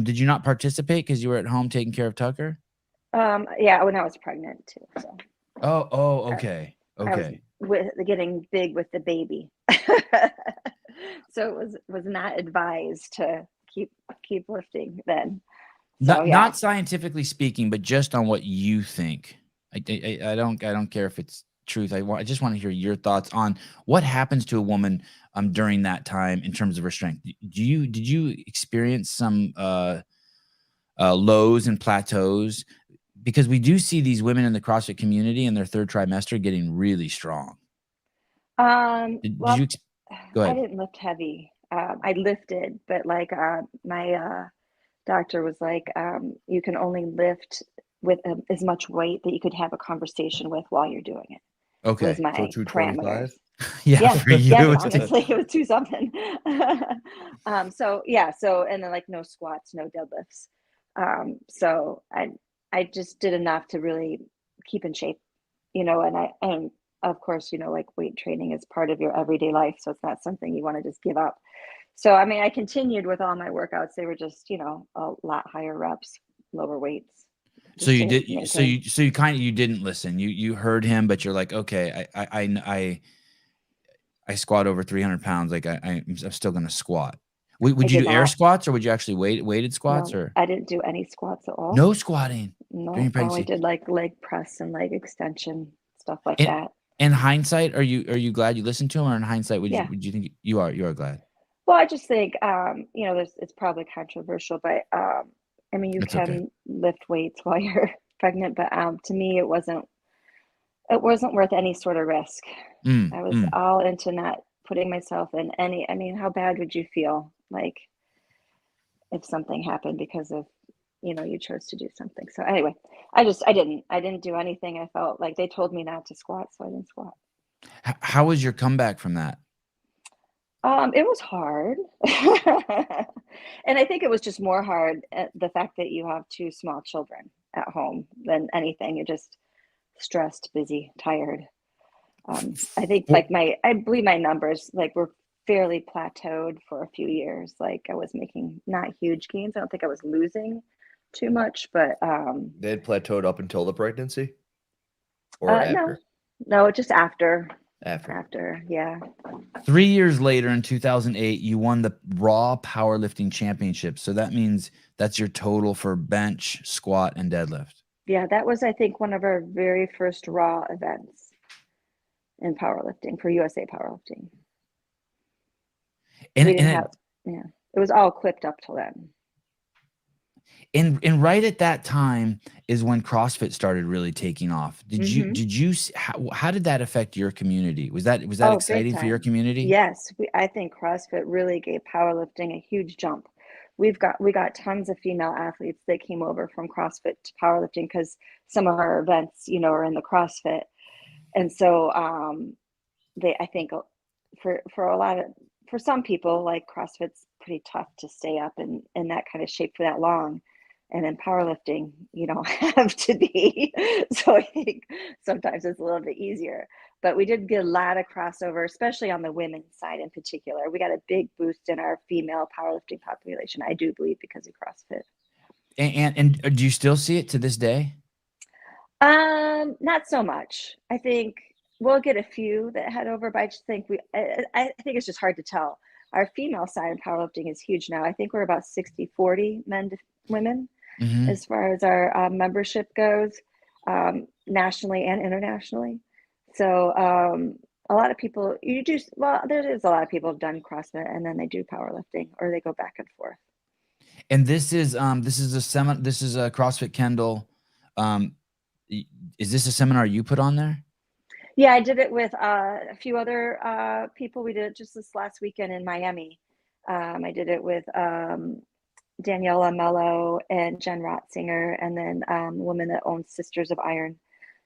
Did you not participate because you were at home taking care of Tucker? Yeah, when I was pregnant too. So. Oh, okay. Okay. With getting big with the baby. So it was not advised to keep lifting then. So, not scientifically speaking, but just on what you think. I don't care if it's truth. I just want to hear your thoughts on what happens to a woman during that time in terms of her strength. Did you experience some lows and plateaus? Because we do see these women in the CrossFit community in their third trimester getting really strong. Go ahead. I didn't lift heavy. I lifted, but like my doctor was like, you can only lift with as much weight that you could have a conversation with while you're doing it. Okay. Was my so 225? Yeah, for you. honestly, it was 2 something. So and then like no squats, no deadlifts. So I just did enough to really keep in shape, and of course, like weight training is part of your everyday life. So it's not something you want to just give up. So, I mean, I continued with all my workouts. They were just, a lot higher reps, lower weights. So you did, so you kind of, you didn't listen. You heard him, but you're like, okay, I squat over 300 pounds. Like I'm still going to squat. Would you do air squats or would you actually weighted squats? No, or I didn't do any squats at all. No squatting. No, I did like leg press and leg extension, stuff like that. In hindsight, are you glad you listened to him, or in hindsight, would you think you are glad? Well, I just think, it's probably controversial, but I mean, you That's okay. can lift weights while you're pregnant, but to me, it wasn't worth any sort of risk. I was all into not putting myself in I mean, how bad would you feel like if something happened because of, you chose to do something? So anyway, I didn't do anything. I felt like they told me not to squat, so I didn't squat. How was your comeback from that? It was hard. And I think it was just more hard the fact that you have two small children at home than anything. You're just stressed, busy, tired. I think I believe my numbers were fairly plateaued for a few years. Like I was making not huge gains. I don't think I was losing too much, but They had plateaued up until the pregnancy, or after? No, just after. After, yeah. 3 years later, in 2008, you won the Raw Powerlifting Championship. So that means that's your total for bench, squat, and deadlift. Yeah, that was, I think, one of our very first Raw events in powerlifting for USA Powerlifting. It was all equipped up till then. And right at that time is when CrossFit started really taking off. Did you how did that affect your community? Was that exciting for your community? Yes, I think CrossFit really gave powerlifting a huge jump. We got tons of female athletes that came over from CrossFit to powerlifting because some of our events, are in the CrossFit. And so I think for some people, like CrossFit's pretty tough to stay up in that kind of shape for that long. And in powerlifting, you don't have to be. So I think sometimes it's a little bit easier. But we did get a lot of crossover, especially on the women's side in particular. We got a big boost in our female powerlifting population, I do believe, because of CrossFit. And do you still see it to this day? Not so much. I think we'll get a few that head over, but I just think I think it's just hard to tell. Our female side of powerlifting is huge now. I think we're about 60-40 men to women as far as our membership goes, nationally and internationally. So a lot of people there is a lot of people have done CrossFit and then they do powerlifting or they go back and forth. And this is a CrossFit Kendall. Is this a seminar you put on there? Yeah, I did it with a few other people. We did it just this last weekend in Miami. I did it with Daniela Mello and Jen Rotzinger, and then a woman that owns Sisters of Iron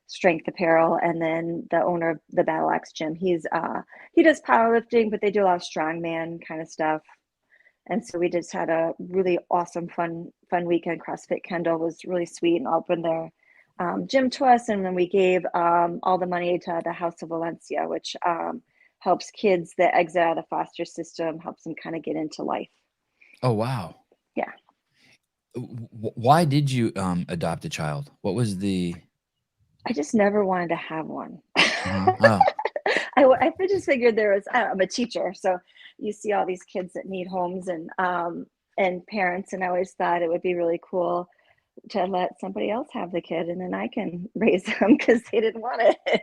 Strength Apparel, and then the owner of the Battle Axe Gym. He does powerlifting, but they do a lot of strongman kind of stuff. And so we just had a really awesome, fun weekend. CrossFit Kendall was really sweet and opened their gym to us, and then we gave all the money to the House of Valencia, which helps kids that exit out of the foster system, helps them kind of get into life. Oh wow! Yeah. Why did you adopt a child? What was the? I just never wanted to have one. Oh. I just figured I'm a teacher, so you see all these kids that need homes and parents, and I always thought it would be really cool to let somebody else have the kid and then I can raise them because they didn't want it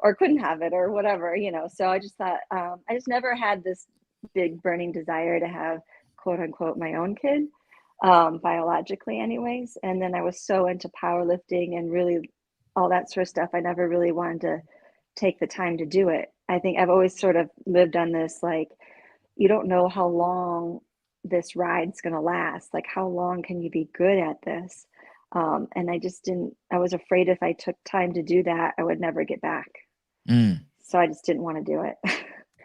or couldn't have it or whatever, So I just thought, I just never had this big burning desire to have quote unquote my own kid, biologically anyways. And then I was so into powerlifting and really all that sort of stuff. I never really wanted to take the time to do it. I think I've always sort of lived on this, like, you don't know how long this ride's going to last. Like, how long can you be good at this? And I was afraid if I took time to do that, I would never get back. So I just didn't want to do it.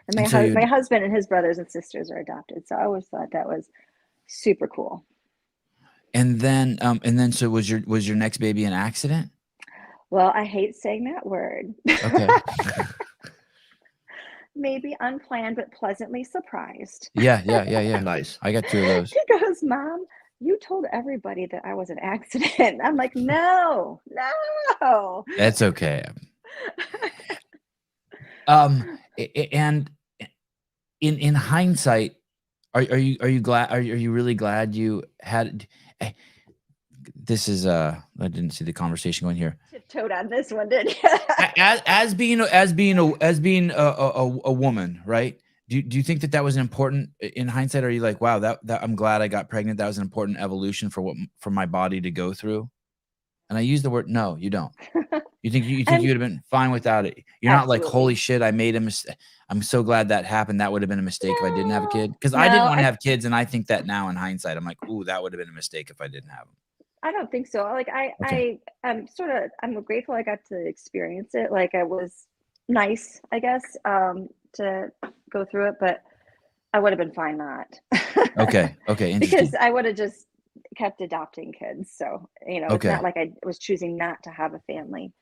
And my husband and his brothers and sisters are adopted. So I always thought that was super cool. And then so was your next baby an accident? Well, I hate saying that word. Okay. Maybe unplanned, but pleasantly surprised. Yeah. Nice. I got two of those. He goes, Mom, you told everybody that I was an accident. I'm like, no. That's okay. And in hindsight, are you glad? Are you really glad you had? This is I didn't see the conversation going here. Tiptoed on this one, didn't you? as being a woman, right? Do you think that was an important in hindsight? Are you like, wow, that I'm glad I got pregnant. That was an important evolution for my body to go through. And I use the word, no, you don't. You think you would have been fine without it. You're not like, holy shit, I made a mistake. I'm so glad that happened. That would have been a mistake if I didn't have a kid. Because I didn't want to have kids. And I think that now in hindsight, I'm like, ooh, that would have been a mistake if I didn't have them. I don't think so. Like I'm grateful I got to experience it. Like it was nice, I guess, to go through it, but I would have been fine not. Okay. Interesting. Because I would have just kept adopting kids. So, it's not like I was choosing not to have a family.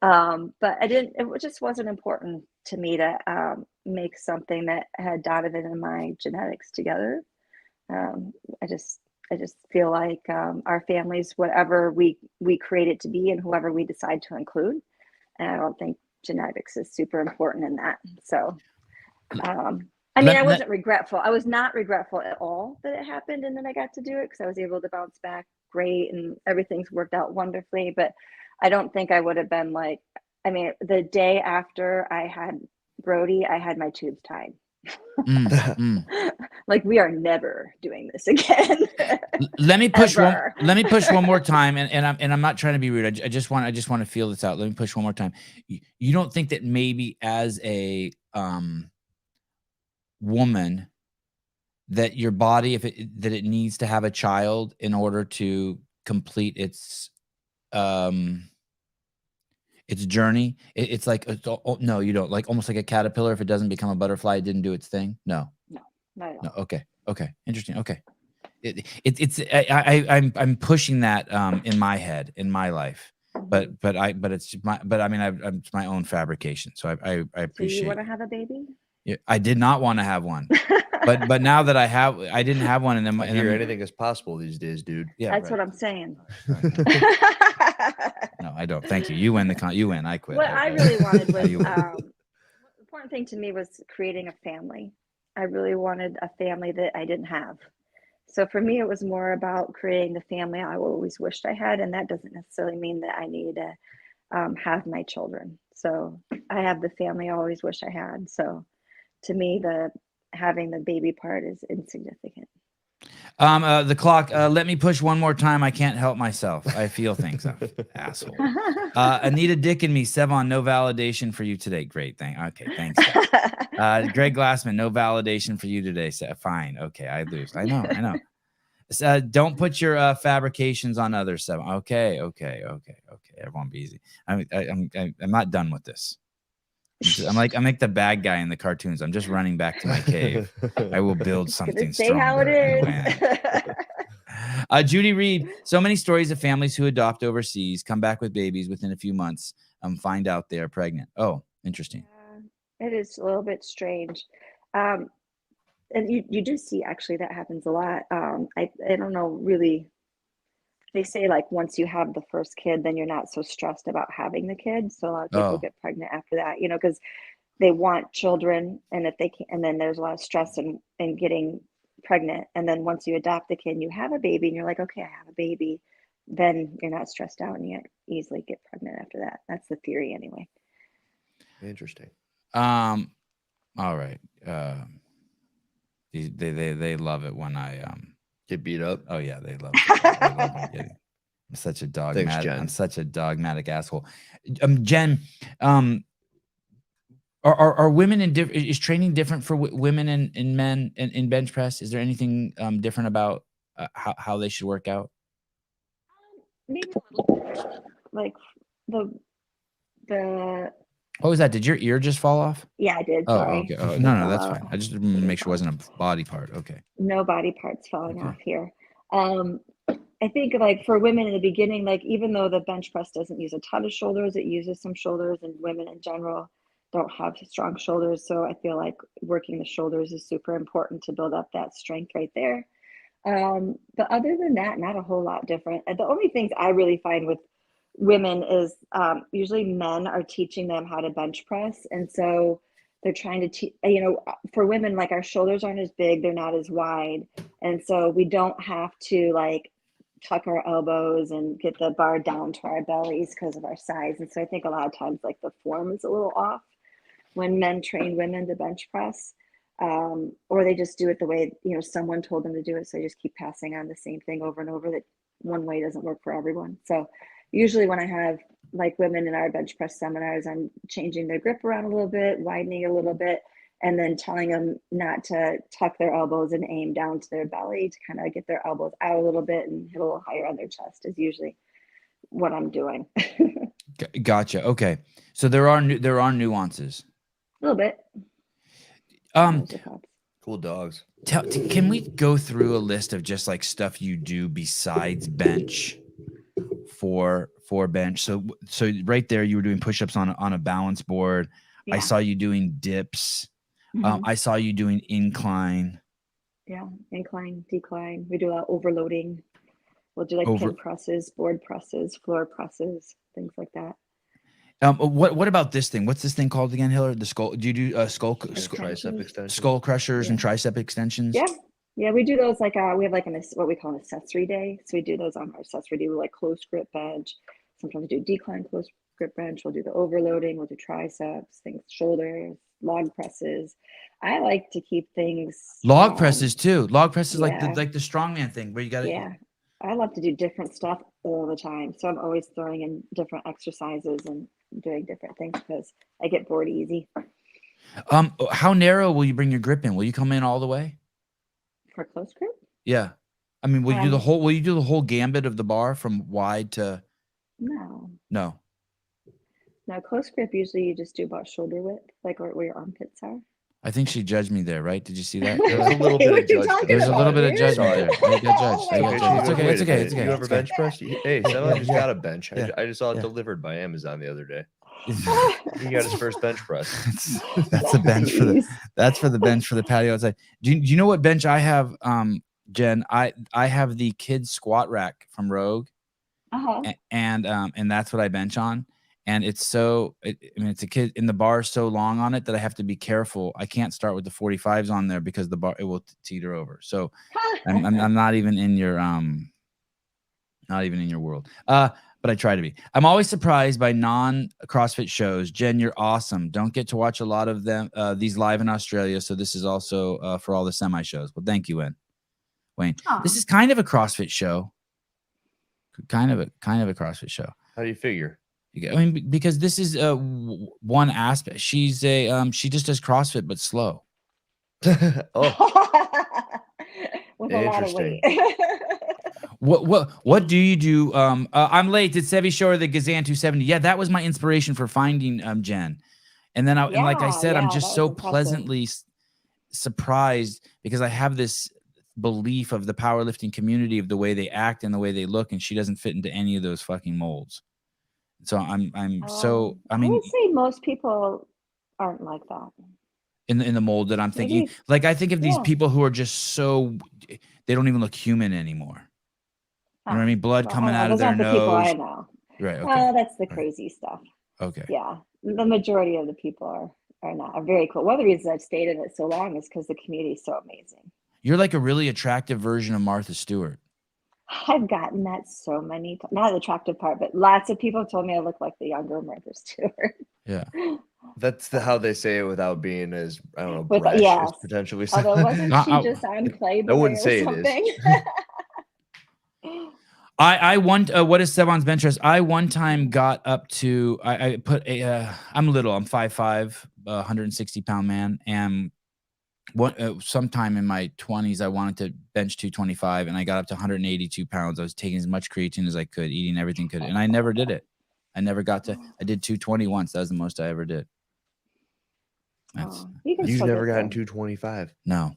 But it just wasn't important to me to make something that had Donovan and my genetics together. I just feel like our families, whatever we create it to be and whoever we decide to include. And I don't think genetics is super important in that. So, I wasn't regretful. I was not regretful at all that it happened. And then I got to do it because I was able to bounce back great and everything's worked out wonderfully. But I don't think I would have been like, the day after I had Brody, I had my tubes tied. Like, we are never doing this again. Let me push one more time, and I'm not trying to be rude. I just want to feel this out. Let me push one more time. You don't think that maybe as a woman that your body, that it needs to have a child in order to complete its journey? It's like, no, you don't. Like almost like a caterpillar. If it doesn't become a butterfly, it didn't do its thing. No, not at all. No. Okay. Interesting. Okay. I'm pushing that in my head, in my life, but it's my own fabrication. So I appreciate. So you want to have a baby? Yeah, I did not want to have one, but now that I didn't have one, and then anything is possible these days, dude. Yeah, that's what I'm saying. No, I don't. Thank you. You win you win. I quit. What I really wanted was the important thing to me was creating a family. I really wanted a family that I didn't have. So for me, it was more about creating the family I always wished I had, and that doesn't necessarily mean that I need to have my children. So I have the family I always wish I had. So to me, having the baby part is insignificant. The clock. Let me push one more time. I can't help myself. I feel things. Asshole. Anita Dick and me. Sevan, no validation for you today. Great thing. Okay, thanks. Greg Glassman, no validation for you today. Fine. Okay, I lose. I know. Don't put your fabrications on others. Sevan. Okay. Everyone be easy. I'm not done with this. I'm like the bad guy in the cartoons. I'm just running back to my cave. I will build something stronger. How it is. Judy Reed. So many stories of families who adopt overseas, come back with babies within a few months, find out they are pregnant. Oh, interesting. It is a little bit strange. And you do see actually that happens a lot. I don't know really. They say like once you have the first kid, then you're not so stressed about having the kid. So a lot of people get pregnant after that, because they want children, and if they can't, and then there's a lot of stress in getting pregnant. And then once you adopt the kid and you have a baby and you're like, okay, I have a baby, then you're not stressed out and you easily get pregnant after that. That's the theory anyway. Interesting. All right. They love it when I get beat up. Oh yeah, they love it. I'm such a dogmatic. Thanks, Jen. I'm such a dogmatic asshole. Jen, are women is training different for women and men in bench press? Is there anything different about how they should work out? Maybe a little bit. Like the. What was that? Did your ear just fall off? Yeah, I did. Oh, sorry. okay. Oh, no, that's fine. I just make sure it wasn't a body part. Okay. No body parts falling off here. I think like for women in the beginning, like even though the bench press doesn't use a ton of shoulders, it uses some shoulders, and women in general don't have strong shoulders. So I feel like working the shoulders is super important to build up that strength right there. But other than that, not a whole lot different. The only things I really find with women is usually men are teaching them how to bench press. And so they're trying to teach, for women, like our shoulders aren't as big, they're not as wide. And so we don't have to like tuck our elbows and get the bar down to our bellies because of our size. And so I think a lot of times like the form is a little off when men train women to bench press. or they just do it the way, someone told them to do it. So they just keep passing on the same thing over and over, that one way doesn't work for everyone. So usually when I have like women in our bench press seminars, I'm changing their grip around a little bit, widening a little bit, and then telling them not to tuck their elbows and aim down to their belly, to kind of get their elbows out a little bit and hit a little higher on their chest is usually what I'm doing. Gotcha. Okay. So there are nuances. A little bit. Cool dogs. Can we go through a list of just like stuff you do besides bench for bench? So right there, you were doing push-ups on a balance board. Yeah. I saw you doing dips. Mm-hmm. I saw you doing incline. Yeah, incline, decline. We do a lot of overloading. We'll do like pin presses, board presses, floor presses, things like that. What about this thing? What's this thing called again, Hiller? The skull? Do you do tricep extensions? Skull crushers and tricep extensions? Yeah, we do those like we have like what we call an accessory day. So we do those on our accessory day. We like close grip bench. Sometimes we do decline close grip bench. We'll do the overloading. We'll do triceps, things, shoulders, log presses. I like to keep things log presses too. Log presses like the strongman thing where you got to. Yeah, I love to do different stuff all the time. So I'm always throwing in different exercises and doing different things because I get bored easy. How narrow will you bring your grip in? Will you come in all the way? For close grip? Yeah. I mean, will you do the whole gambit of the bar from wide to? No, close grip, usually you just do about shoulder width, like where your armpits are. I think she judged me there, right? Did you see that? There's a little bit of judgment. There's a little bit of judgment there. I got judged. It's okay. You ever bench pressed? Hey, someone just got a bench. I just saw it delivered by Amazon the other day. He got his first bench press. That's the bench for the bench for the patio outside. Do you know what bench I have, Jen? I have the kids squat rack from Rogue, and that's what I bench on. And it's it's a kid in the bar so long on it that I have to be careful. I can't start with the 45s on there because the bar, it will teeter over. So I'm not even in your world. But I try to be. I'm always surprised by non-CrossFit shows. Jen, you're awesome. Don't get to watch a lot of them, these live in Australia. So this is also for all the semi shows. Well, thank you, Wayne. Aww. This is kind of a CrossFit show. Kind of a CrossFit show. How do you figure? I mean, because this is one aspect. She's she just does CrossFit, but slow. Oh. With a lot of weight. What do you do? I'm late. Did Sevi show her the Gazan 270? Yeah, that was my inspiration for finding Jen. And then and like I said, I'm just so pleasantly surprised because I have this belief of the powerlifting community of the way they act and the way they look, and she doesn't fit into any of those fucking molds. So I mean, I would say most people aren't like that. In the mold that I'm thinking. Maybe. Like I think of these people who are just so they don't even look human anymore. You know what I mean? Blood coming out of their nose. People I know. Right. Okay. That's the crazy stuff. Okay. Yeah. The majority of the people are very cool. One of the reasons I've stayed in it so long is because the community is so amazing. You're like a really attractive version of Martha Stewart. I've gotten that so many times. Not the attractive part, but lots of people told me I look like the younger Martha Stewart. Yeah. That's how they say it without being as, I don't know, brash as potentially. Although wasn't she just on Playboy or something? I what is Sevan's bench press? I one time got up to I put a I'm little, I'm 5'5", 160-pound man, and sometime in my 20s I wanted to bench 225, and I got up to 182 pounds. I was taking as much creatine as I could, eating everything could, and I never did it. I never got to. I did 220 once. That was the most I ever did. You've never gotten 225? No.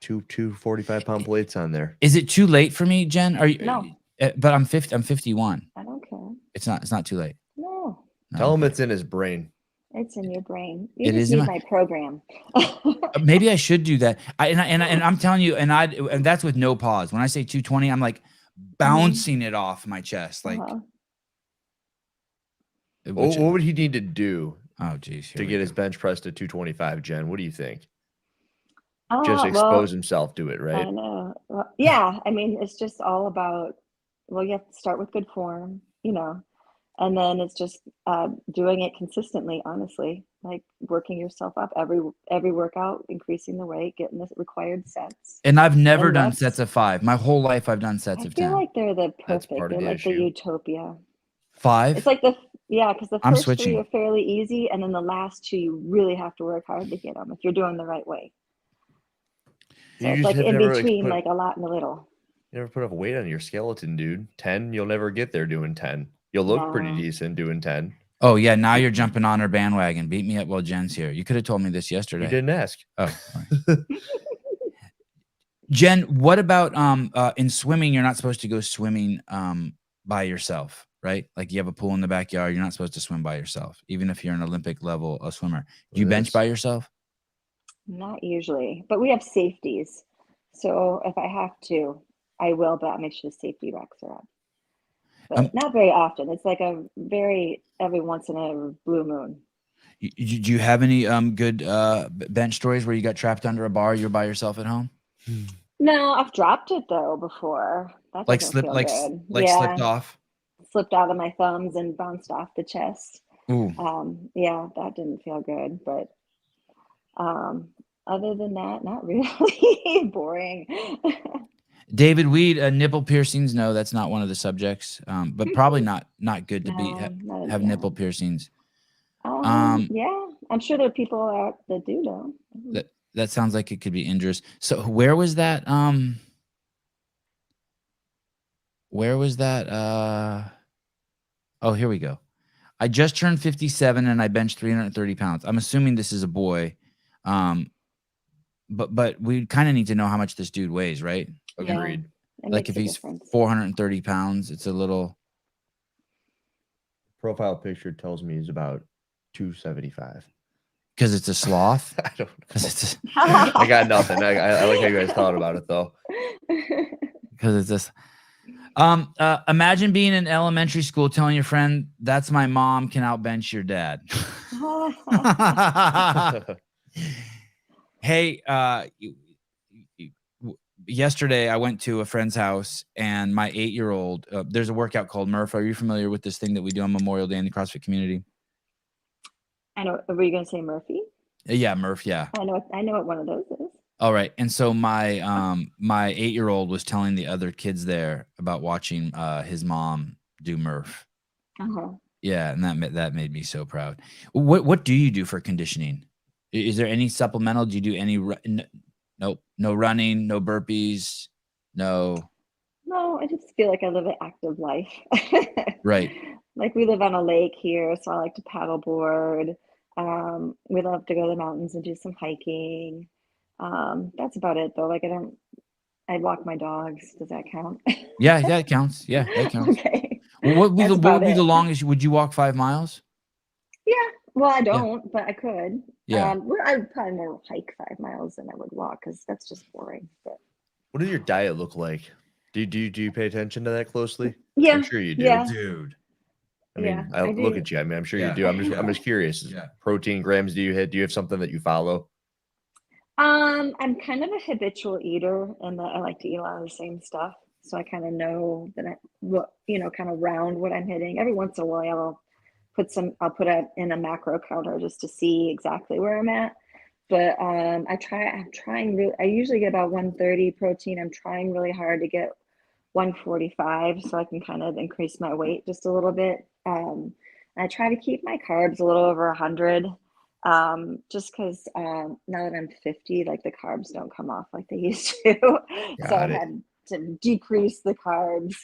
Two 45-pound plates on there. Is it too late for me, Jen? Are you? No. But I'm 51. I don't care. It's not too late. No. Tell him it's in his brain. It's in your brain. You just need my program. Maybe I should do that. And I'm telling you, and that's with no pause. When I say 220, I'm like bouncing it off my chest. Like, what would he need to do? Oh, geez, to get his bench press to 225, Jen? What do you think? Just expose himself to it, right? I know. Well, yeah, I mean, it's just all about. Well, you have to start with good form, and then it's just doing it consistently, honestly. like working yourself up every workout, increasing the weight, getting the required sets. And I've never And done reps. sets of 5. My whole life I've done sets I of feel 10. like they're the That's perfect. part of They're the like the issue. utopia. 5? It's like because the I'm first 3 switching. are fairly easy, and then the last 2 you really have to work hard to get them if you're doing the right way. So You it's just like have in never between, put, like a lot in the middle. you never put a weight on your skeleton, dude. 10, you'll never get there doing 10. You'll look pretty No. decent doing 10. Oh yeah, now you're jumping on her bandwagon. Beat me up while Jen's here. You could have told me this yesterday. You didn't ask. Oh, all right. Jen, what about in swimming? You're not supposed to go swimming by yourself, right? Like you have a pool in the backyard. You're not supposed to swim by yourself, even if you're an Olympic level swimmer. Do you bench by yourself? Not usually, but we have safeties. So if I have to, I will, but I'll make sure the safety racks are up. But not very often. It's like every once in a blue moon. Do you have any good bench stories where you got trapped under a bar? You're by yourself at home? No, I've dropped it though before. That Like doesn't slip, feel like good. like slipped off. Slipped out of my thumbs and bounced off the chest. Ooh. Yeah, that didn't feel good. But other than that, not really. Boring. David Weed, nipple piercings. No, that's not one of the subjects. But probably not good to have nipple piercings. Yeah, I'm sure there are people out that do though. That sounds like it could be injurious. So where was that? Oh, here we go. I just turned 57 and I benched 330 pounds. I'm assuming this is a boy. But we kind of need to know how much this dude weighs, right? Agreed. Yeah, like if he's 430 pounds, it's a little. Profile picture tells me he's about 275. Because it's a sloth? I don't know. I got nothing. I like how you guys thought about it though. Because it's this. Imagine being in elementary school telling your friend, "That's my mom, can outbench your dad." Hey, yesterday I went to a friend's house and my 8-year-old, there's a workout called Murph. Are you familiar with this thing that we do on Memorial Day in the CrossFit community? I know. Were you going to say Murphy? Yeah, Murph. Yeah. I know what one of those is. All right. And so my 8-year-old was telling the other kids there about watching his mom do Murph. Uh-huh. Yeah, and that made me so proud. What do you do for conditioning? Is there any supplemental? Do you do any? Nope. No running. No burpees. No. No, I just feel like I live an active life. Right. Like we live on a lake here, so I like to paddleboard. We love to go to the mountains and do some hiking. That's about it though. Like I walk my dogs. Does that count? Yeah, that counts. Yeah, that counts. Okay. Well, what would be the longest? Would you walk 5 miles? Yeah. Well, I don't, but I could. Yeah. I'd probably more hike 5 miles than I would walk because that's just boring. But what does your diet look like? Do you pay attention to that closely? Yeah. I'm sure you do. Yeah. Dude. I mean, I look at you. I mean, I'm sure you do. I'm just curious. Yeah. Protein grams do you hit? Do you have something that you follow? I'm kind of a habitual eater and that I like to eat a lot of the same stuff. So I kind of know that kind of round what I'm hitting. Every once in a while I'll put it in a macro counter just to see exactly where I'm at. But I usually get about 130 protein. I'm trying really hard to get 145 so I can kind of increase my weight just a little bit. I try to keep my carbs a little over 100. Just because now that I'm 50, like the carbs don't come off like they used to. So I've had to decrease the carbs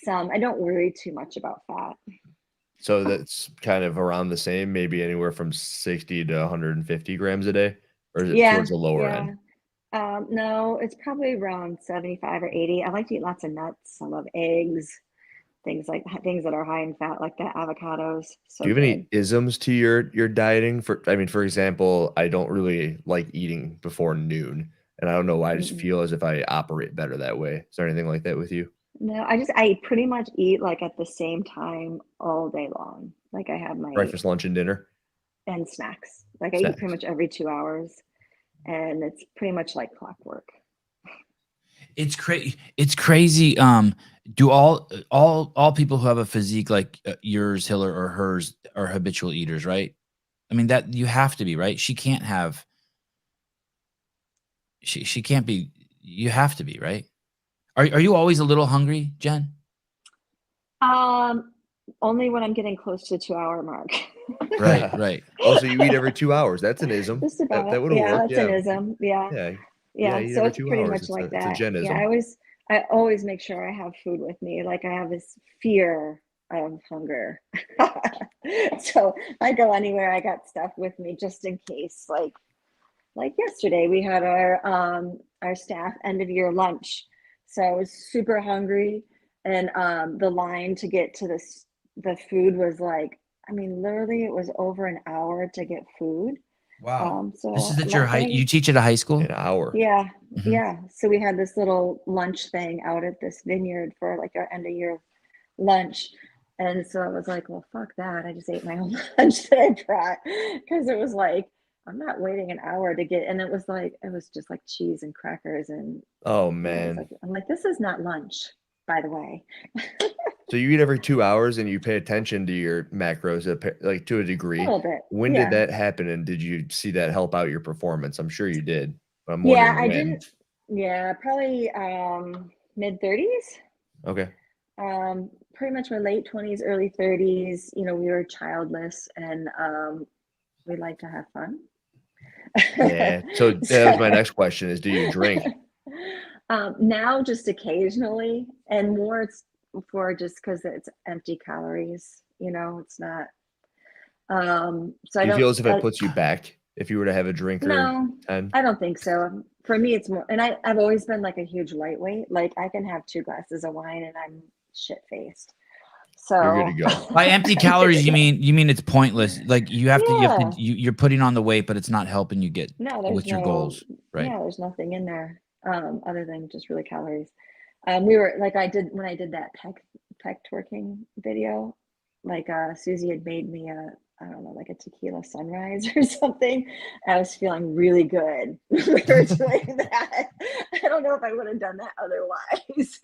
some. I don't worry too much about fat. So that's kind of around the same, maybe anywhere from 60 to 150 grams a day, or is it towards the lower end? No, it's probably around 75 or 80. I like to eat lots of nuts. I love eggs, things that are high in fat, like the avocados. So do you have any isms to your dieting? For example, I don't really like eating before noon, and I don't know why. I just feel as if I operate better that way. Is there anything like that with you? No, I pretty much eat like at the same time all day long. Like I have my breakfast, lunch, and dinner, and snacks. Like I eat pretty much every 2 hours, and it's pretty much like clockwork. It's crazy. It's crazy. Do all people who have a physique like yours, Hiller, or hers are habitual eaters, right? I mean, that you have to be, right? She can't have. She can't be. You have to be, right? Are you always a little hungry, Jen? Only when I'm getting close to the 2-hour mark. Right. Also, you eat every 2 hours. That's an ism. Just about. That would have worked. That's an ism. Yeah. Eat So every it's 2 pretty hours. much like It's a that. Jenism. Yeah, I always make sure I have food with me. Like I have this fear of hunger. So I go anywhere, I got stuff with me just in case. Like yesterday, we had our staff end of year lunch. So I was super hungry, and the line to get to the food was like, I mean, literally it was over an hour to get food. Wow. So This is at your high. You teach at a high school? An hour. Yeah. Mhm. Yeah. So we had this little lunch thing out at this vineyard for like our end of year lunch. And so I was like, well, fuck that. I just ate my own lunch that I brought, because it was like, I'm not waiting an hour to get, and it was just like cheese and crackers. And Oh, it was man. like, I'm like, this is not lunch, by the way. So you eat every 2 hours and you pay attention to your macros, like to a A degree. little bit. When Yeah. did that happen, and did you see that help out your performance? I'm sure you did, but I'm Yeah, wondering I when. didn't. Yeah, probably mid-30s. Okay. Pretty much my late 20s, early 30s. You know, we were childless, and we like to have fun. Yeah. So that was my next question: is do you drink? Now, just occasionally, and more it's for just because it's empty calories. You know, it's not. So I Do you don't. feel as if it puts you back if you were to have a drink or No, 10? I don't think so. For me, it's more, and I've always been like a huge lightweight. Like I can have 2 glasses of wine and I'm shit faced. So You're good to go. By empty calories, you mean it's pointless. Like Yeah. you're putting on the weight, but it's not helping you get No, there's with your goals, right? Yeah, there's nothing in there other than just really calories. We were like, when I did that pec twerking video, like Susie had made me I don't know, like a tequila sunrise or something. I was feeling really good. We were doing that. I don't know if I would have done that otherwise.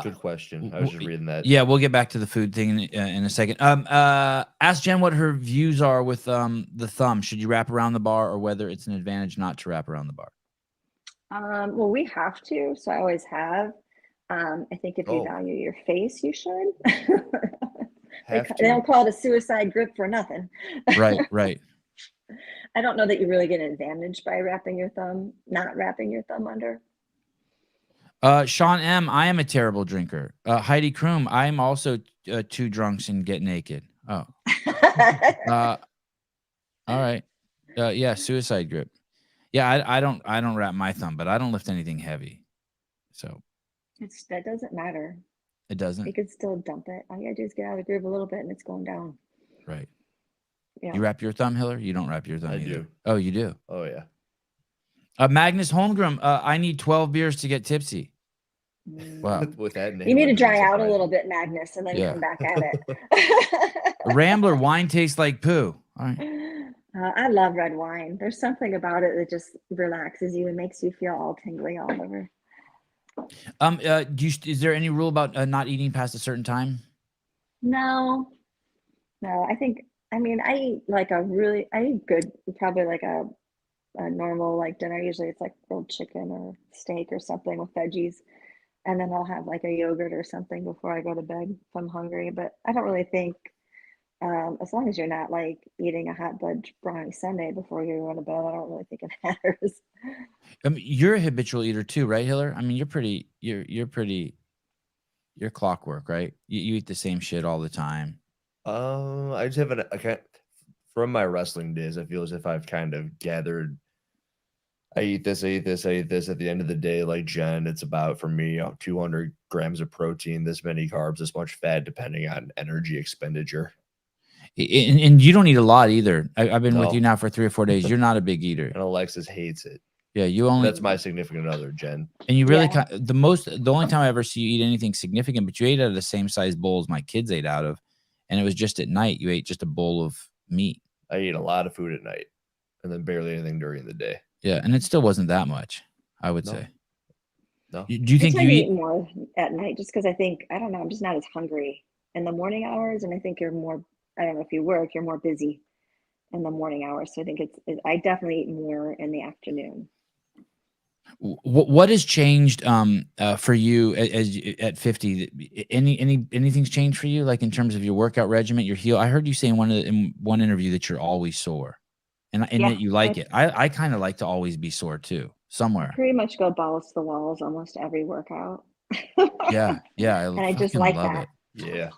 Good question. I was just reading that. Yeah, we'll get back to the food thing in a second. Ask Jen what her views are with the thumb. Should you wrap around the bar, or whether it's an advantage not to wrap around the bar? Well, we have to, so I always have. I think if you value your face, you should. They don't call it a suicide grip for nothing. Right. I don't know that you really get an advantage by not wrapping your thumb under. Sean M, I am a terrible drinker. Heidi Kroom, I am also too drunks and get naked. Oh. All right. Yeah, suicide grip. Yeah, I don't wrap my thumb, but I don't lift anything heavy. So that doesn't matter. It doesn't. You could still dump it. All you gotta do is get out of the groove a little bit and it's going down. Right. Yeah. You wrap your thumb, Hiller? You don't wrap your thumb I either. do. Oh, you do? Oh, yeah. Magnus Holmgren, I need 12 beers to get tipsy. Wow. With that name, you need to dry out a little bit, Magnus, and then come back at it. Rambler, wine tastes like poo. All right. I love red wine. There's something about it that just relaxes you and makes you feel all tingly all over. Is there any rule about not eating past a certain time? No. I eat good, probably like a normal like dinner. Usually it's like grilled chicken or steak or something with veggies. And then I'll have like a yogurt or something before I go to bed if I'm hungry. But I don't really think, as long as you're not like eating a hot buttered brownie sundae before you go to bed, I don't really think it matters. You're a habitual eater too, right, Hiller? I mean, you're clockwork, right? You eat the same shit all the time. I just have from my wrestling days, I feel as if I've kind of gathered. I eat this. At the end of the day, like Jen, it's about, for me, 200 grams of protein, this many carbs, this much fat, depending on energy expenditure. And you don't eat a lot either. I've been with you now for 3 or 4 days. You're not a big eater. And Alexis hates it. Yeah, that's my significant other, Jen. And you really the only time I ever see you eat anything significant, but you ate out of the same size bowl as my kids ate out of, and it was just at night. You ate just a bowl of meat. I eat a lot of food at night, and then barely anything during the day. Yeah, and it still wasn't that much, I would say. No. Do you think you eat more at night? Just because I don't know, I'm just not as hungry in the morning hours, and I think you're more I don't know if you work, you're more busy in the morning hours. So I think I definitely eat more in the afternoon. What has changed for you at 50? Anything's changed for you, like in terms of your workout regimen, your heel? I heard you say in one interview that you're always sore, and that you like it. I kind of like to always be sore too, somewhere. Pretty much go balls to the walls almost every workout. Yeah. And I just like love that. it. Yeah.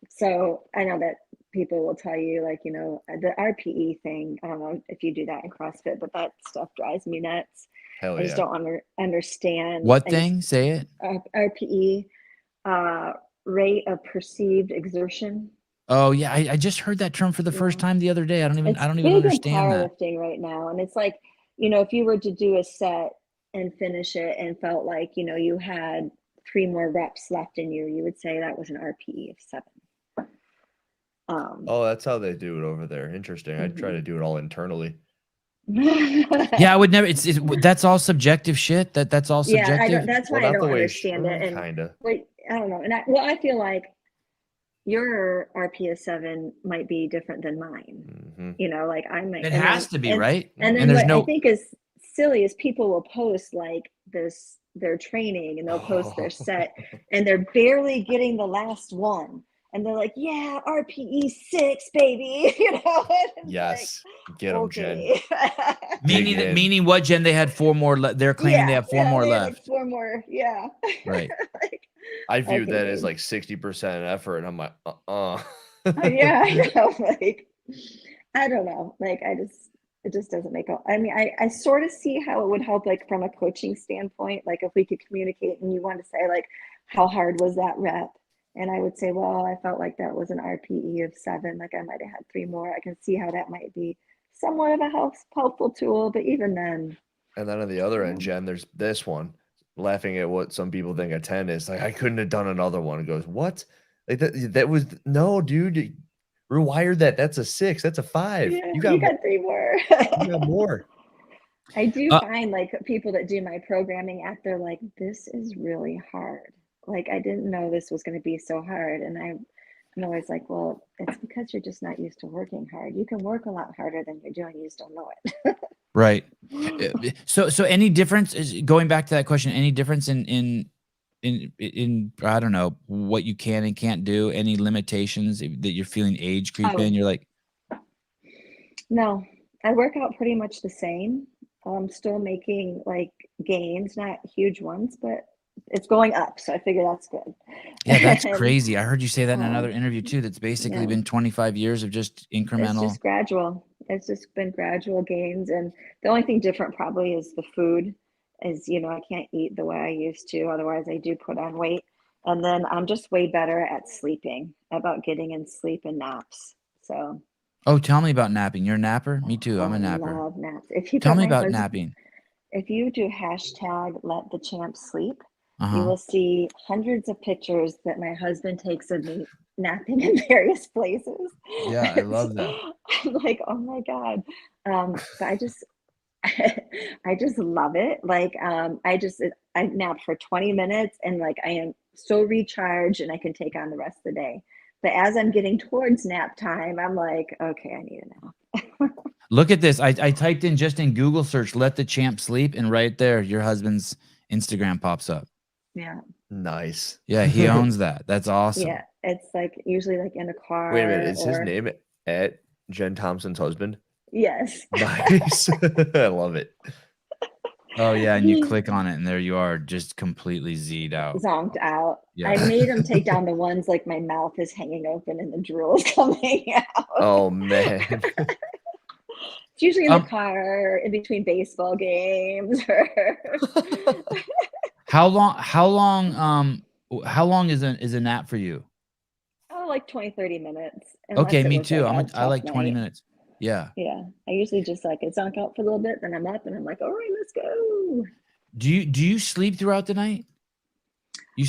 So I know that people will tell you, like, the RPE thing. I don't know if you do that in CrossFit, but that stuff drives me nuts. Hell I just don't understand. What thing? Say it. RPE, rate of perceived exertion. Oh yeah, I just heard that term for the first time the other day. I don't even understand that. It's big in powerlifting right now, and it's like, if you were to do a set and finish it and felt like you had 3 more reps left in you, you would say that was an RPE of 7. Oh, that's how they do it over there. Interesting. I'd try to do it all internally. Yeah, I would never. That's all subjective shit. That's all subjective. Yeah, that's why I don't understand it. And kinda. I don't know. And I feel like your RPE of 7 might be different than mine. Like I might. It has to be, right? And then what I think is silly is people will post like their training, and they'll post their set, and they're barely getting the last one. And they're like, yeah, RPE 6, baby. Yes. Like, get them, okay. Jen. Meaning what, Jen? They had 4 more. They're claiming they have 4 more left. Like 4 more. Yeah. Right. I view that as like 60% effort. And I'm like, Yeah, I know. Like, I don't know. Like, it just doesn't make I mean, I sort of see how it would help, like from a coaching standpoint, like if we could communicate and you want to say like, how hard was that rep? And I would say, well, I felt like that was an RPE of 7. Like I might have had 3 more. I can see how that might be somewhat of a helpful tool, but even then. And then on the other end, Jen, there's this one, laughing at what some people think a 10 is. Like, I couldn't have done another one. It goes, what? Like that was no, dude. Rewire that. That's a 6. That's a 5. Yeah, you got 3 more. You got more. I do find like people that do my programming app, they're like, this is really hard. Like, I didn't know this was going to be so hard. And I'm always like, well, it's because you're just not used to working hard. You can work a lot harder than you're doing. You just don't know it. Right. So any difference is going back to that question, any difference in I don't know, what you can and can't do, any limitations that you're feeling age creep in? You're like, no, I work out pretty much the same. I'm still making like gains, not huge ones, but it's going up. So I figure that's good. Yeah, that's crazy. I heard you say that in another interview too. That's basically been 25 years of just incremental. It's just gradual. It's just been gradual gains. And the only thing different probably is the food is, I can't eat the way I used to. Otherwise I do put on weight. And then I'm just way better at sleeping, about getting in sleep and naps. So. Oh, tell me about napping. You're a napper? Me too. I'm a napper. I love naps. Tell me about napping. If you do hashtag let the champ sleep, you will see hundreds of pictures that my husband takes of me napping in various places. Yeah, I love that. I'm like, oh my God. But I just love it. Like, I nap for 20 minutes and like, I am so recharged and I can take on the rest of the day. But as I'm getting towards nap time, I'm like, okay, I need a nap. Look at this. I typed in just in Google search, let the champ sleep. And right there, your husband's Instagram pops up. Yeah. Nice. Yeah, he owns that. That's awesome. Yeah. It's like usually like in a car. Wait a minute. Is his name at Jen Thompson's husband? Yes. Nice. I love it. Oh yeah, and you click on it and there you are, just completely Z'd out. Zonked out. Yeah. I made him take down the ones like my mouth is hanging open and the drool is coming out. Oh man. It's usually in the car, in between baseball games. How long is a nap for you? Oh, like 20-30 minutes. Okay, me too. I like 20 minutes. Yeah. Yeah. I usually just like zonk out for a little bit, then I'm up and I'm like, all right, let's go. Do you sleep throughout the night? You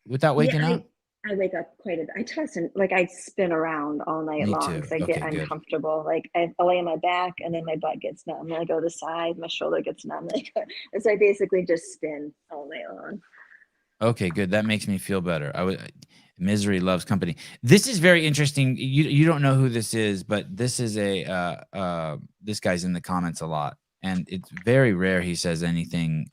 without waking up? I wake up quite a bit. I toss and like I spin around all night long because I get uncomfortable. Like I lay on my back and then my butt gets numb. Then I go to the side, my shoulder gets numb. And so I basically just spin all night long. Okay, good. That makes me feel better. Misery loves company. This is very interesting. You don't know who this is, but this is this guy's in the comments a lot, and it's very rare he says anything.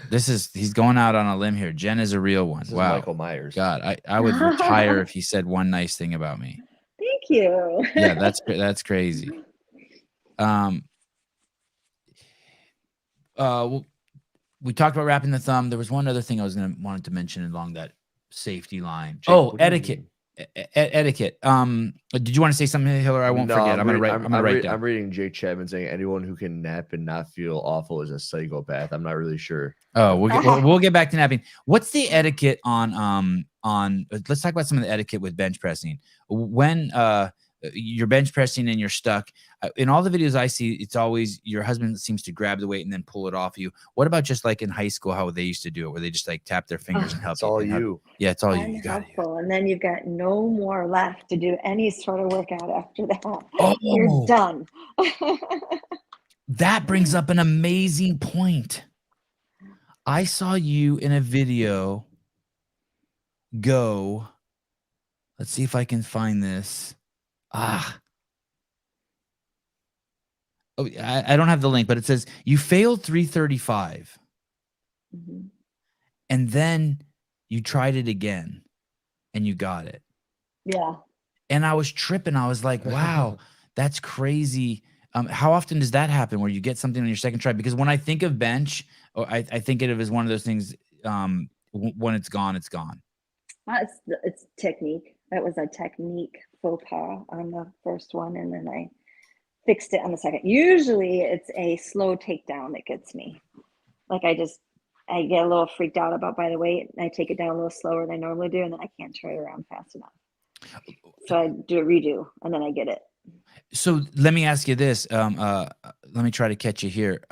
He's going out on a limb here. Jen is a real one. This is Wow. Michael Myers. God, I would retire if he said one nice thing about me. Thank you. Yeah, that's crazy. We talked about wrapping the thumb. There was one other thing I wanted to mention along that safety line. Jake, etiquette. Etiquette. Did you want to say something, Hillary? I won't forget. I'm gonna write down. I'm reading Jake Chapman saying anyone who can nap and not feel awful is a psychopath. I'm not really sure. Oh, we'll get back to napping. What's the etiquette on let's talk about some of the etiquette with bench pressing. When you're bench pressing and you're stuck, in all the videos I see, it's always your husband seems to grab the weight and then pull it off you. What about just like in high school, how they used to do it, where they just like tap their fingers and help it's all you. Yeah, it's all you. You got it. And then you've got no more left to do any sort of workout after that. Oh, you're done. That brings up an amazing point. I saw you in a video go. Let's see if I can find this. Oh, I don't have the link, but it says you failed 335. Mm-hmm. And then you tried it again and you got it. Yeah. And I was tripping. I was like, wow, that's crazy. How often does that happen where you get something on your second try? Because when I think of bench, I think of it as one of those things, when it's gone, it's gone. It's technique. That was a technique faux pas on the first one, and then I fixed it on the second. Usually it's a slow takedown that gets me. Like I get a little freaked out about by the weight, and I take it down a little slower than I normally do, and then I can't turn it around fast enough. So I do a redo, and then I get it. So let me ask you this. Let me try to catch you here.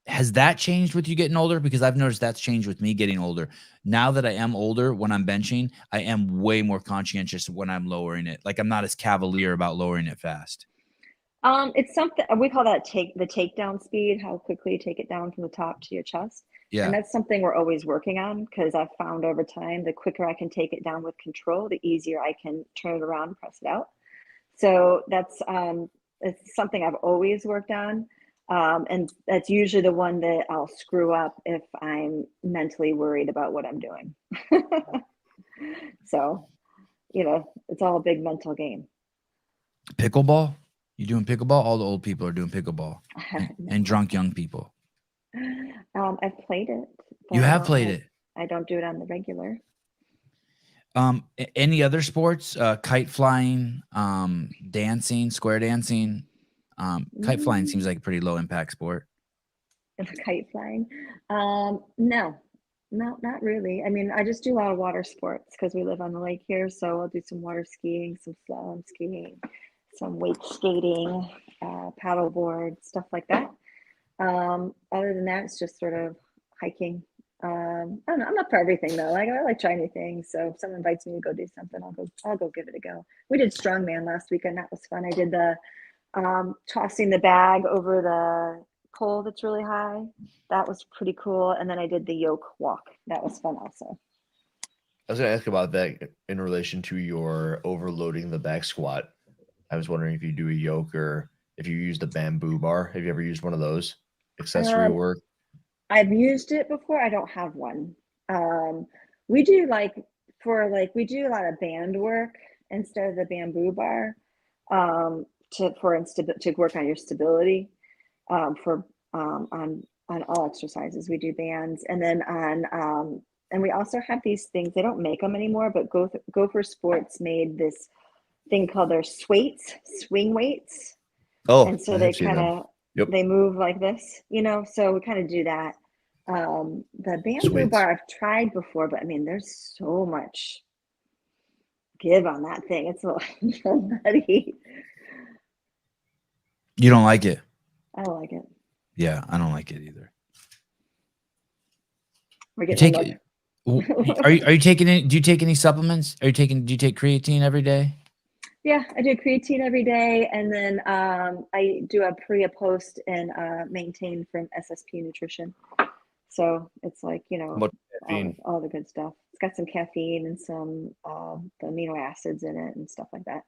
Has that changed with you getting older? Because I've noticed that's changed with me getting older. Now that I am older, when I'm benching, I am way more conscientious when I'm lowering it. Like I'm not as cavalier about lowering it fast. It's something we call that the takedown speed, how quickly you take it down from the top to your chest. Yeah. And that's something we're always working on, because I've found over time, the quicker I can take it down with control, the easier I can turn it around and press it out. So that's it's something I've always worked on. And that's usually the one that I'll screw up if I'm mentally worried about what I'm doing. So, it's all a big mental game. Pickleball? You doing pickleball? All the old people are doing pickleball, and drunk young people. I've played it. You have played it. I don't do it on the regular. Any other sports? Kite flying, dancing, square dancing. Kite flying seems like a pretty low impact sport. Kite flying? No, not really. I mean, I just do a lot of water sports because we live on the lake here. So I'll do some water skiing, some slalom skiing, some wake skating, paddleboard, stuff like that. Other than that, it's just sort of hiking. I don't know. I'm up for everything though. Like I like trying new things. So if someone invites me to go do something, I'll go give it a go. We did strongman last weekend. That was fun. I did the tossing the bag over the pole that's really high. That was pretty cool. And then I did the yoke walk. That was fun also. I was going to ask about that in relation to your overloading the back squat. I was wondering if you do a yoke or if you use the bamboo bar. Have you ever used one of those accessory work? I've used it before. I don't have one. We do we do a lot of band work instead of the bamboo bar. To work on your stability, on all exercises we do bands, and then and we also have these things. They don't make them anymore, but Gopher Sports made this thing called their swing weights. Oh, and so they kind of they move like this, So we kind of do that. The bamboo bar I've tried before, but I mean, there's so much give on that thing. It's a little nutty. You don't like it? I don't like it. Yeah, I don't like it either. We're getting are you taking any? Do you take any supplements? Do you take creatine every day? Yeah, I do creatine every day, and then I do a pre, a post, and maintain from SSP Nutrition. So it's like, Much caffeine. all the good stuff. It's got some caffeine and some the amino acids in it and stuff like that.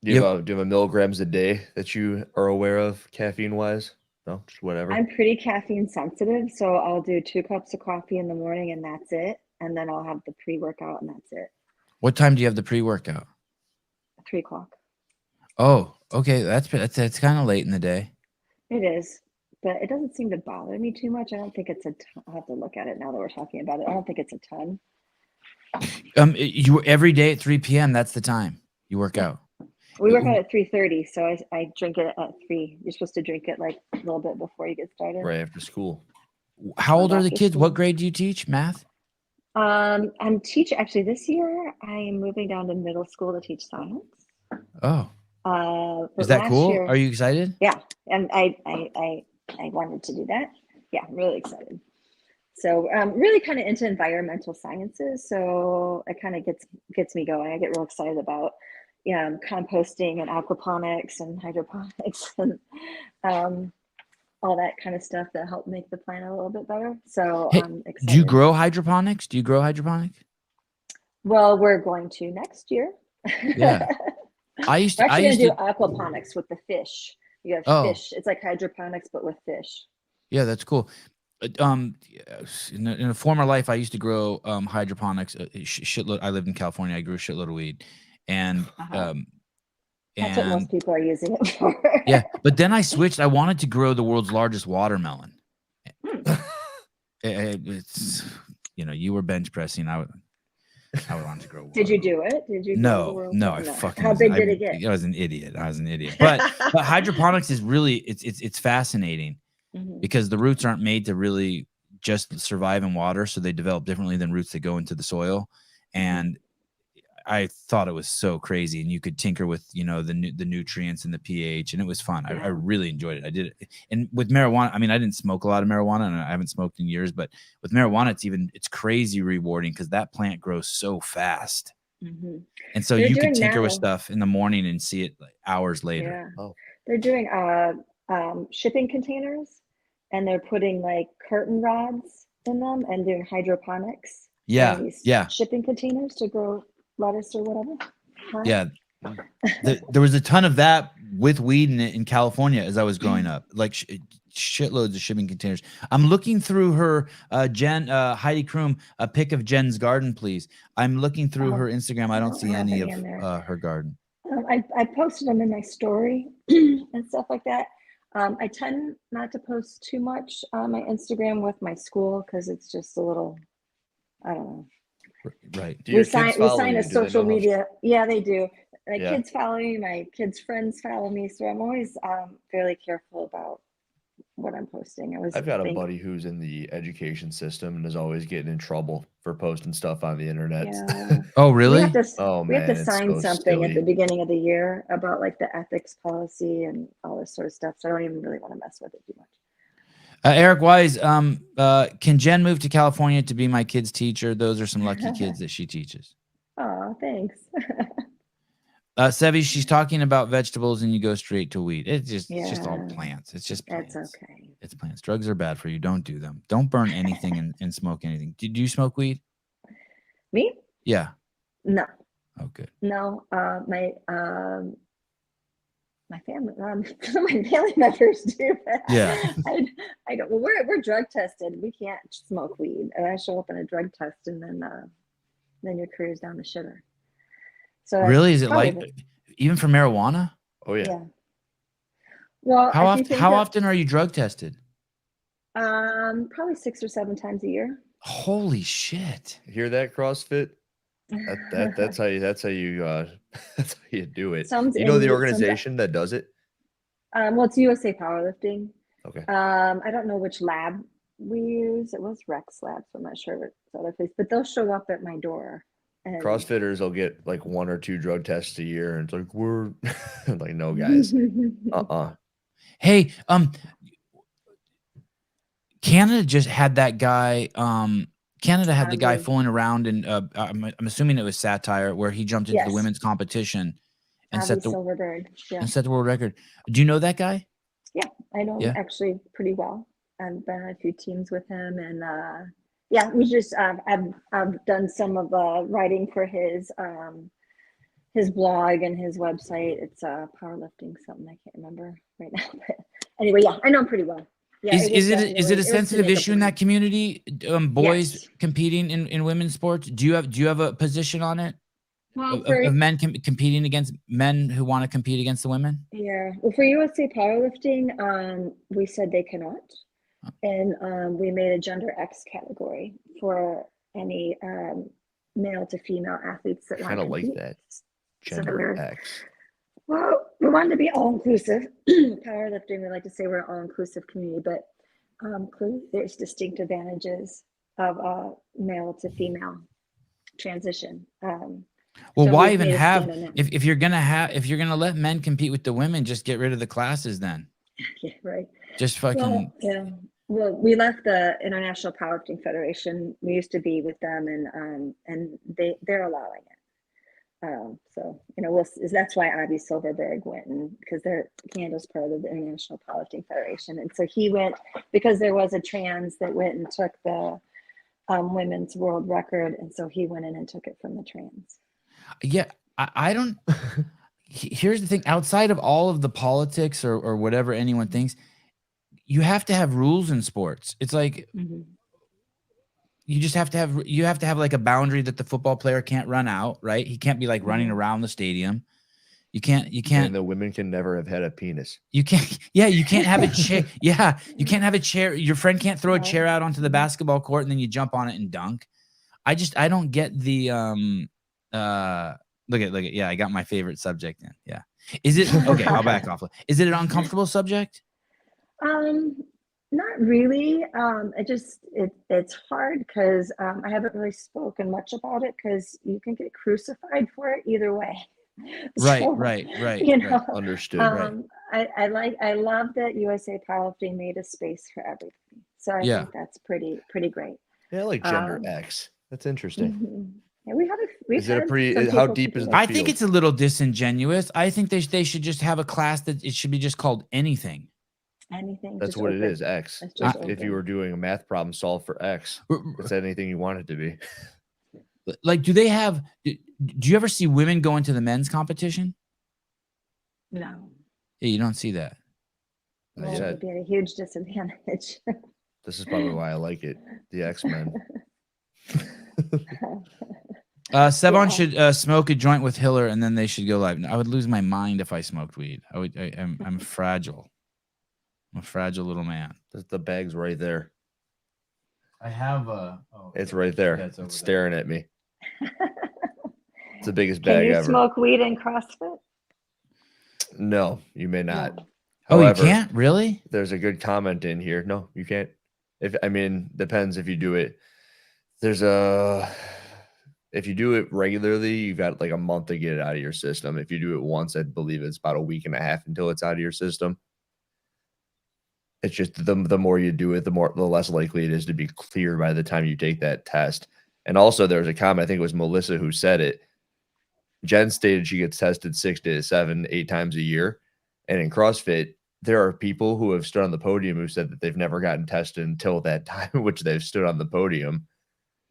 Do you have milligrams a day that you are aware of caffeine wise? No, just whatever. I'm pretty caffeine sensitive, so I'll do 2 cups of coffee in the morning and that's it. And then I'll have the pre-workout and that's it. What time do you have the pre-workout? 3 o'clock. Oh, okay. That's kind of late in the day. It is, but it doesn't seem to bother me too much. I don't think it's a ton. I'll have to look at it now that we're talking about it. I don't think it's a ton. You every day at 3 p.m. That's the time you work out. We work out at 3:30, so I drink it at 3. You're supposed to drink it like a little bit before you get started. Right after school. How old are the kids? What grade do you teach? Math? I'm teaching. Actually, this year I am moving down to middle school to teach science. Oh. But Is that cool? year, are you excited? Yeah, and I wanted to do that. Yeah, I'm really excited. So really kind of into environmental sciences. So it kind of gets me going. I get real excited about composting and aquaponics and hydroponics and all that kind of stuff that help make the planet a little bit better. So I'm excited. Do you grow hydroponics? Well, we're going to next year. Yeah. I used to do aquaponics with the fish. You have fish. It's like hydroponics, but with fish. Yeah, that's cool. In a former life, I used to grow hydroponics. Shitload. I lived in California. I grew a shitload of weed, and that's what most people are using it for. Yeah, but then I switched. I wanted to grow the world's largest watermelon. It's you were bench pressing. I wanted to grow. Did you do it? Did you? No. I fucking. How big did it get? I was an idiot. But hydroponics is really it's fascinating because the roots aren't made to really just survive in water, so they develop differently than roots that go into the soil. And I thought it was so crazy, and you could tinker with the nutrients and the pH, and it was fun. I really enjoyed it. I did it, and with marijuana, I mean, I didn't smoke a lot of marijuana, and I haven't smoked in years. But with marijuana, it's crazy rewarding because that plant grows so fast, and so you can tinker with stuff in the morning and see it like hours later. Yeah. Oh. They're doing shipping containers, and they're putting like curtain rods in them and doing hydroponics. Yeah. Shipping containers to grow lettuce or whatever. Yeah. There was a ton of that with weed in California as I was growing up, like shitloads of shipping containers. I'm looking through her Heidi Kroom, a pic of Jen's garden, please. I'm looking through her Instagram. I don't see any of her garden. I posted them in my story and stuff like that. I tend not to post too much on my Instagram with my school because it's just a little, I don't know. Right. We sign a social media. Yeah, they do. My kids follow me. My kids' friends follow me. So I'm always fairly careful about what I'm posting. I've got a buddy who's in the education system and is always getting in trouble for posting stuff on the internet. Yeah. Oh, really? We have to sign something at the beginning of the year about like the ethics policy and all this sort of stuff. So I don't even really want to mess with it too much. Eric Wise, can Jen move to California to be my kid's teacher? Those are some lucky kids that she teaches. Oh, thanks. Sevi, she's talking about vegetables and you go straight to weed. It's just all plants. It's just plants. That's okay. It's plants. Drugs are bad for you. Don't do them. Don't burn anything and smoke anything. Did you smoke weed? Me? Yeah. No. Oh, good. No, my family, my family members do. Yeah. I don't. Well, we're drug tested. We can't smoke weed. And I show up in a drug test, and then your career's down the shitter. So really, is it like even for marijuana? Oh yeah. Well, how often are you drug tested? Probably 6 or 7 times a year. Holy shit! Hear that, CrossFit? That's how you do it. You know the organization that does it? Well, it's USA Powerlifting. Okay. I don't know which lab we use. It was Rex Labs. I'm not sure what other place, but they'll show up at my door. And CrossFitters will get like 1 or 2 drug tests a year, and it's like we're like, no, guys. Hey, Canada just had that guy. Canada had the guy fooling around, and I'm assuming it was satire, where he jumped into the women's competition and set the world record. Do you know that guy? Yeah, I know him actually pretty well. I've been on a few teams with him, and yeah, we just I've done some of writing for his blog and his website. It's powerlifting something, I can't remember right now. But anyway, yeah, I know him pretty well. Yeah, Is it a sensitive issue in that community? Boys Yes. competing in women's sports. Do you have a position on it? Well, Of men competing against men who want to compete against the women? yeah. Well, for USA powerlifting, we said they cannot, and we made a gender X category for any male to female athletes that want Kind to of like compete. that. So that Gender X. Well, we wanted to be all inclusive. Powerlifting, we like to say we're an all inclusive community, but clearly there's distinct advantages of male to female transition. Well, So why we've even made a have stand on that. if you're gonna let men compete with the women, just get rid of the classes then. Yeah, right. Just fucking Well, yeah. Well, we left the International Powerlifting Federation. We used to be with them, and they're allowing it. So that's why Avi Silverberg went, and because Canada's part of the International Powerlifting Federation, and so he went because there was a trans that went and took the women's world record, and so he went in and took it from the trans. Yeah, I don't. Here's the thing: outside of all of the politics or whatever anyone thinks, you have to have rules in sports. It's like you just have to have like a boundary that the football player can't run out, right? He can't be like running around the stadium. You can't. And the women can never have had a penis. You can't. Yeah, you can't have a chair. Yeah, you can't have a chair. Your friend can't throw a chair out onto the basketball court and then you jump on it and dunk. I don't get the look at yeah, I got my favorite subject in. Yeah. Is it okay, I'll back off. Is it an uncomfortable subject? Not really. It's hard because I haven't really spoken much about it because you can get crucified for it either way. Right. You know, right. Understood. I love that USA Powerlifting made a space for everybody. So I think that's pretty great. Yeah, I like gender X. That's interesting. Yeah, we've Is it a had pretty? some How people deep is do the it. I think it's a little disingenuous. I think they should just have a class that it should be just called anything. Anything. That's what it is. X. It's just If you were doing a math problem, solve for X. It's anything you want it to be. Like, do you ever see women go into the men's competition? No. Yeah, you don't see that. Well, it would be at a huge disadvantage. This is probably why I like it. The X-Men. Sevan should smoke a joint with Hiller, and then they should go live. I would lose my mind if I smoked weed. I'm fragile. I'm a fragile little man. The bag's right there. I have it's right there. It's staring at me. It's the biggest bag Can you ever. smoke weed in CrossFit? No, you may not. No. However, you can't? Really? There's a good comment in here. No, you can't. Depends if you do it. If you do it regularly, you've got like a month to get it out of your system. If you do it once, I believe it's about a week and a half until it's out of your system. It's just the more you do it, the less likely it is to be cleared by the time you take that test. And also there was a comment, I think it was Melissa who said it. Jen stated she gets tested 6 to 7, 8 times a year. And in CrossFit, there are people who have stood on the podium who said that they've never gotten tested until that time, which they've stood on the podium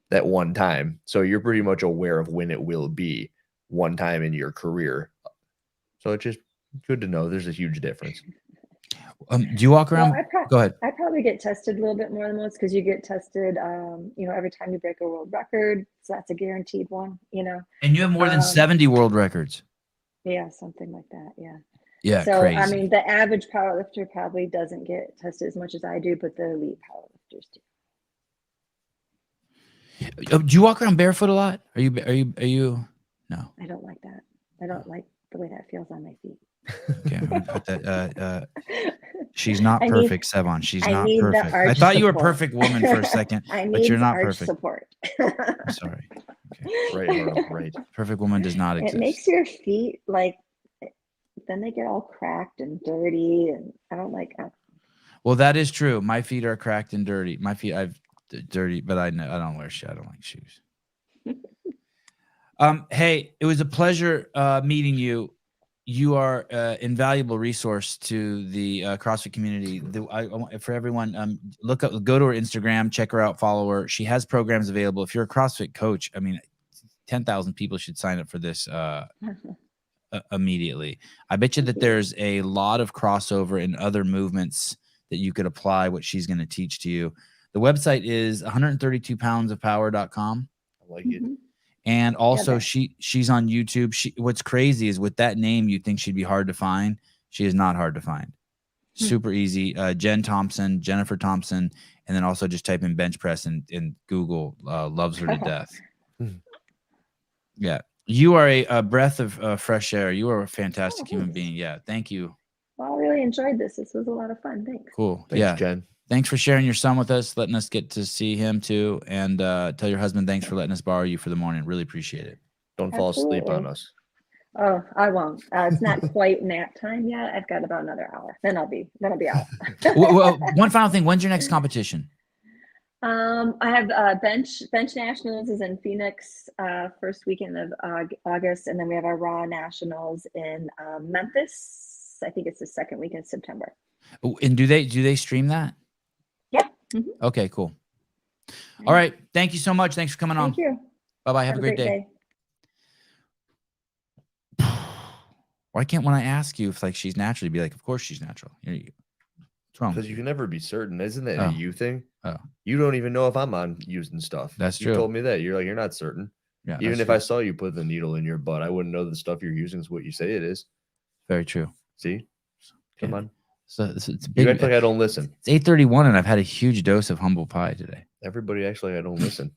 that one time. So you're pretty much aware of when it will be one time in your career. So it's just good to know there's a huge difference. Do you walk around? Go ahead. I probably get tested a little bit more than most because you get tested, every time you break a world record. So that's a guaranteed one, And you have more than 70 world records. Yeah, something like that. Yeah. Yeah, so, crazy. I mean, the average powerlifter probably doesn't get tested as much as I do, but the elite powerlifters do. Do you walk around barefoot a lot? Are you? No. I don't like that. I don't like the way that feels on my feet. Okay, I'm gonna put that. She's not perfect, Sevan. She's not perfect. I thought you were a perfect woman for a second, but you're not perfect. Support. I'm sorry. Okay. Right. Perfect woman does not exist. It makes your feet then they get all cracked and dirty, and I don't like that. Well, that is true. My feet are cracked and dirty. My feet, dirty, but I don't wear shoes. I don't like shoes. Hey, it was a pleasure meeting you. you are an invaluable resource to the CrossFit community. For everyone, go to her Instagram, check her out, follow her. She has programs available. If you're a CrossFit coach, I mean, 10,000 people should sign up for this immediately. I bet you that there's a lot of crossover in other movements that you could apply what she's going to teach to you. The website is 132poundsofpower.com. I like it. And also she's on YouTube. What's crazy is with that name, you'd think she'd be hard to find. She is not hard to find. Super easy. Jennifer Thompson. And then also just type in bench press and Google loves her to death. Yeah. You are a breath of fresh air. You are a fantastic human being. Yeah. Thank you. Well, I really enjoyed this. This was a lot of fun. Thanks. Cool. Thanks, Jen. Thanks for sharing your son with us, letting us get to see him too. And tell your husband thanks for letting us borrow you for the morning. Really appreciate it. Don't fall asleep on us. Oh, I won't. It's not quite nap time yet. I've got about another hour. Then I'll be out. Well, one final thing. When's your next competition? I have bench nationals is in Phoenix first weekend of August, and then we have our Raw nationals in Memphis. I think it's the second weekend of September. And do they stream that? Yeah. Mm-hmm. Okay, cool. All right. Thank you so much. Thanks for coming on. Thank you. Bye-bye. Have a great day. Why can't, when I ask you if like she's natural, you'd be like, of course she's natural. What's wrong? Because you can never be certain. Isn't that a you thing? Oh. You don't even know if I'm on using stuff. That's true. You told me that. You're like, you're not certain. Yeah. Even if I saw you put the needle in your butt, I wouldn't know the stuff you're using is what you say it is. Very true. See? Come on. So it's big. You act like I don't listen. It's 8:31 and I've had a huge dose of humble pie today. Everybody acts like I don't listen.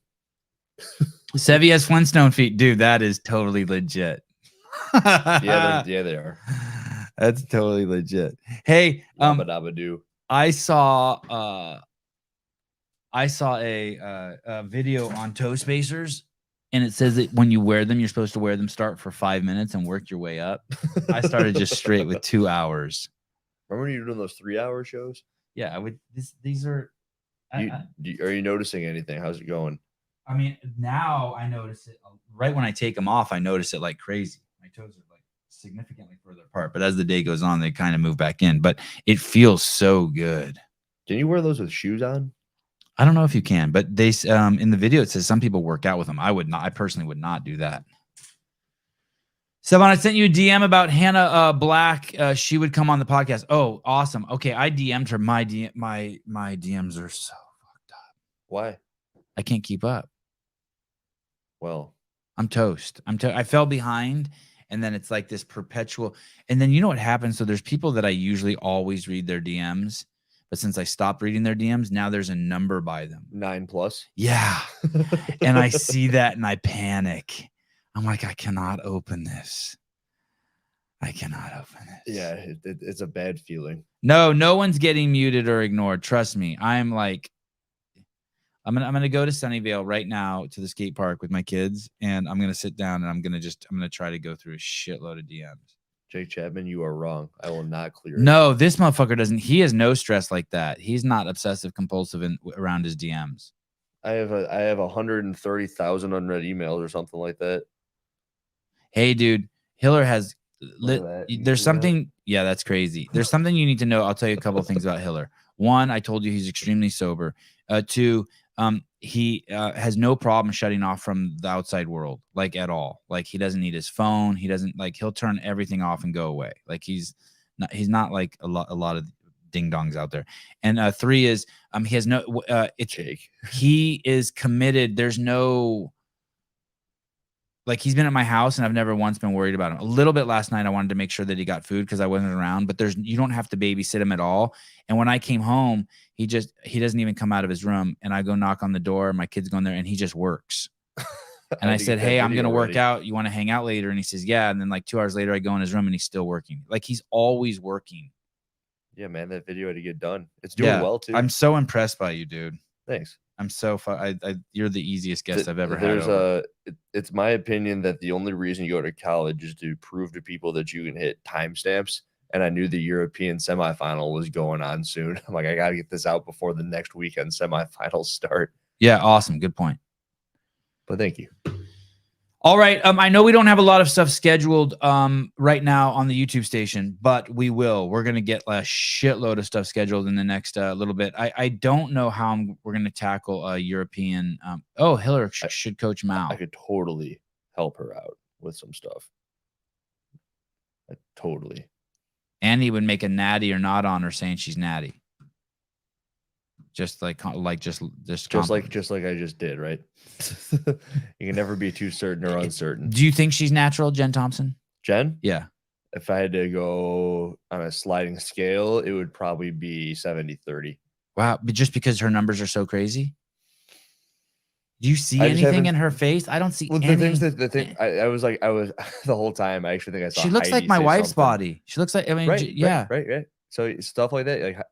Sevy has Flintstone feet. Dude, that is totally legit. Yeah, they are. That's totally legit. Hey, I saw a video on toe spacers, and it says that when you wear them, you're supposed to wear them, start for 5 minutes and work your way up. I started just straight with 2 hours. Remember when you were doing those 3-hour shows? Yeah, I would. These are. Are you noticing anything? How's it going? I mean, now I notice it right when I take them off. I notice it like crazy. My toes are like significantly further apart, but as the day goes on, they kind of move back in. But it feels so good. Can you wear those with shoes on? I don't know if you can, but they in the video it says some people work out with them. I would not. I personally would not do that. Sevan, I sent you a DM about Hannah Black. She would come on the podcast. Oh, awesome. Okay, I DM'd her. My DMs are so fucked up. Why? I can't keep up. Well, I'm toast. I fell behind, and then it's like this perpetual. And then you know what happens? So there's people that I usually always read their DMs, but since I stopped reading their DMs, now there's a number by them. 9+. Yeah. And I see that and I panic. I'm like, I cannot open this. I cannot open this. Yeah, it's a bad feeling. No one's getting muted or ignored. Trust me. I'm like, I'm gonna go to Sunnyvale right now to the skate park with my kids, and I'm gonna sit down and I'm gonna try to go through a shitload of DMs. Jake Chapman, you are wrong. I will not clear it. No, this motherfucker doesn't. He has no stress like that. He's not obsessive compulsive around his DMs. I have 130,000 unread emails or something like that. Hey, dude, Hiller has. There's something. Yeah, that's crazy. There's something you need to know. I'll tell you a couple of things about Hiller. One, I told you he's extremely sober. Two, he has no problem shutting off from the outside world, like at all. Like he doesn't need his phone. He doesn't like. He'll turn everything off and go away. Like he's not like a lot of ding dongs out there. And three is he has no. It's Jake. He is committed. There's no. Like he's been at my house and I've never once been worried about him. A little bit last night, I wanted to make sure that he got food because I wasn't around, but you don't have to babysit him at all. And when I came home, he doesn't even come out of his room, and I go knock on the door, my kids go in there and he just works. And I said, hey, I'm going to work out. You want to hang out later? And he says, yeah. And then like 2 hours later, I go in his room and he's still working. Like he's always working. Yeah, man, that video had to get done. It's doing well too. I'm so impressed by you, dude. Thanks. I'm so fun. You're the easiest guest I've ever had. It's my opinion that the only reason you go to college is to prove to people that you can hit timestamps. And I knew the European semifinal was going on soon. I'm like, I got to get this out before the next weekend semifinals start. Yeah, awesome. Good point. But thank you. All right. I know we don't have a lot of stuff scheduled right now on the YouTube station, but we will. We're going to get a shitload of stuff scheduled in the next little bit. I don't know how we're going to tackle a European. Hiller should coach Mao. I could totally help her out with some stuff. Totally. Andy would make a natty or not on her saying she's natty. Just like I just did, right? You can never be too certain or uncertain. Do you think she's natural, Jen Thompson? Jen? Yeah. If I had to go on a sliding scale, it would probably be 70-30. Wow. But just because her numbers are so crazy? Do you see anything in her face? I don't see anything. I was the whole time. I actually think I saw. She looks like my wife's body. She looks like, right. So stuff like that,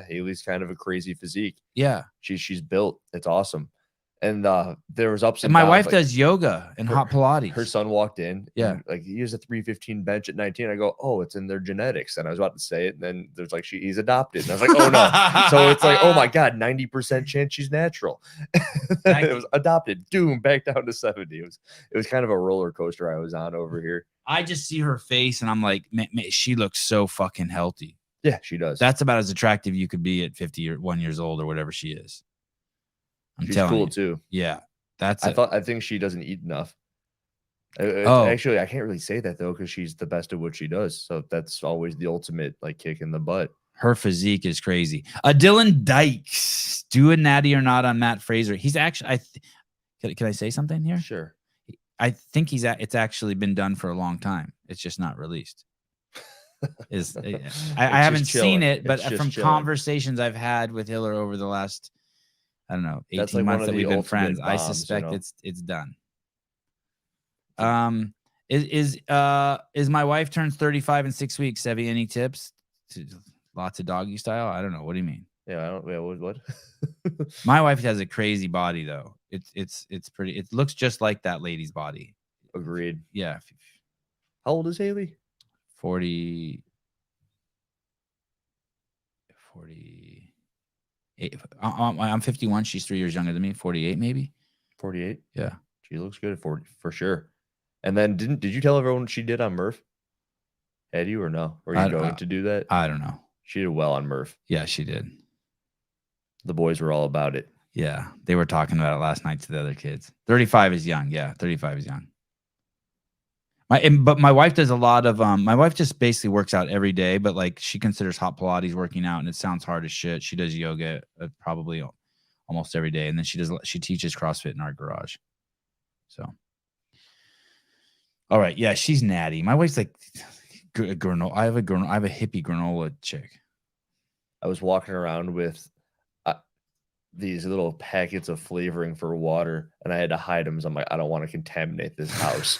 Haley's kind of a crazy physique. Yeah, she's built. It's awesome. And there was ups and my downs. wife does yoga and hot Pilates. Her son walked in. Yeah, and, he has a 315 bench at 19. I go, oh, it's in their genetics. And I was about to say it, and then there's he's adopted. And I was like, oh no. So it's oh my god, 90% chance she's natural. It was adopted. Doom, back down to 70. It was kind of a roller coaster I was on over here. I just see her face, and I'm like, man, she looks so fucking healthy. Yeah, she does. That's about as attractive you could be at 51 years old or whatever she is. She's cool too. Yeah, I think she doesn't eat enough. Actually, I can't really say that though because she's the best at what she does. So that's always the ultimate kick in the butt. Her physique is crazy. Dylan Dykes, do a natty or not on Matt Fraser. He's actually. Can I say something here? Sure. I think it's actually been done for a long time. It's just not released. I haven't seen it, but from conversations I've had with Hiller over the last, I don't know, 18 months that we've been friends, I suspect it's done. Is my wife turns 35 in 6 weeks? Sevy, any tips? Lots of doggy style? I don't know. What do you mean? Yeah, I don't. Yeah, what? My wife has a crazy body though. It's pretty. It looks just like that lady's body. Agreed. Yeah. How old is Haley? 40. I'm 51. She's 3 years younger than me. 48, maybe. 48. Yeah. She looks good at 40 for sure. And then did you tell everyone she did on Murph? Had you or no? Were you going to do that? I don't know. She did well on Murph. Yeah, she did. The boys were all about it. Yeah, they were talking about it last night to the other kids. 35 is young. Yeah, 35 is young. But my wife does a lot of my wife just basically works out every day, but she considers hot Pilates working out, and it sounds hard as shit. She does yoga probably almost every day, and then she teaches CrossFit in our garage. So, all right, yeah, she's natty. My wife's like granola. I have a hippie granola chick. I was walking around with these little packets of flavoring for water, and I had to hide them. So I'm like, I don't want to contaminate this house.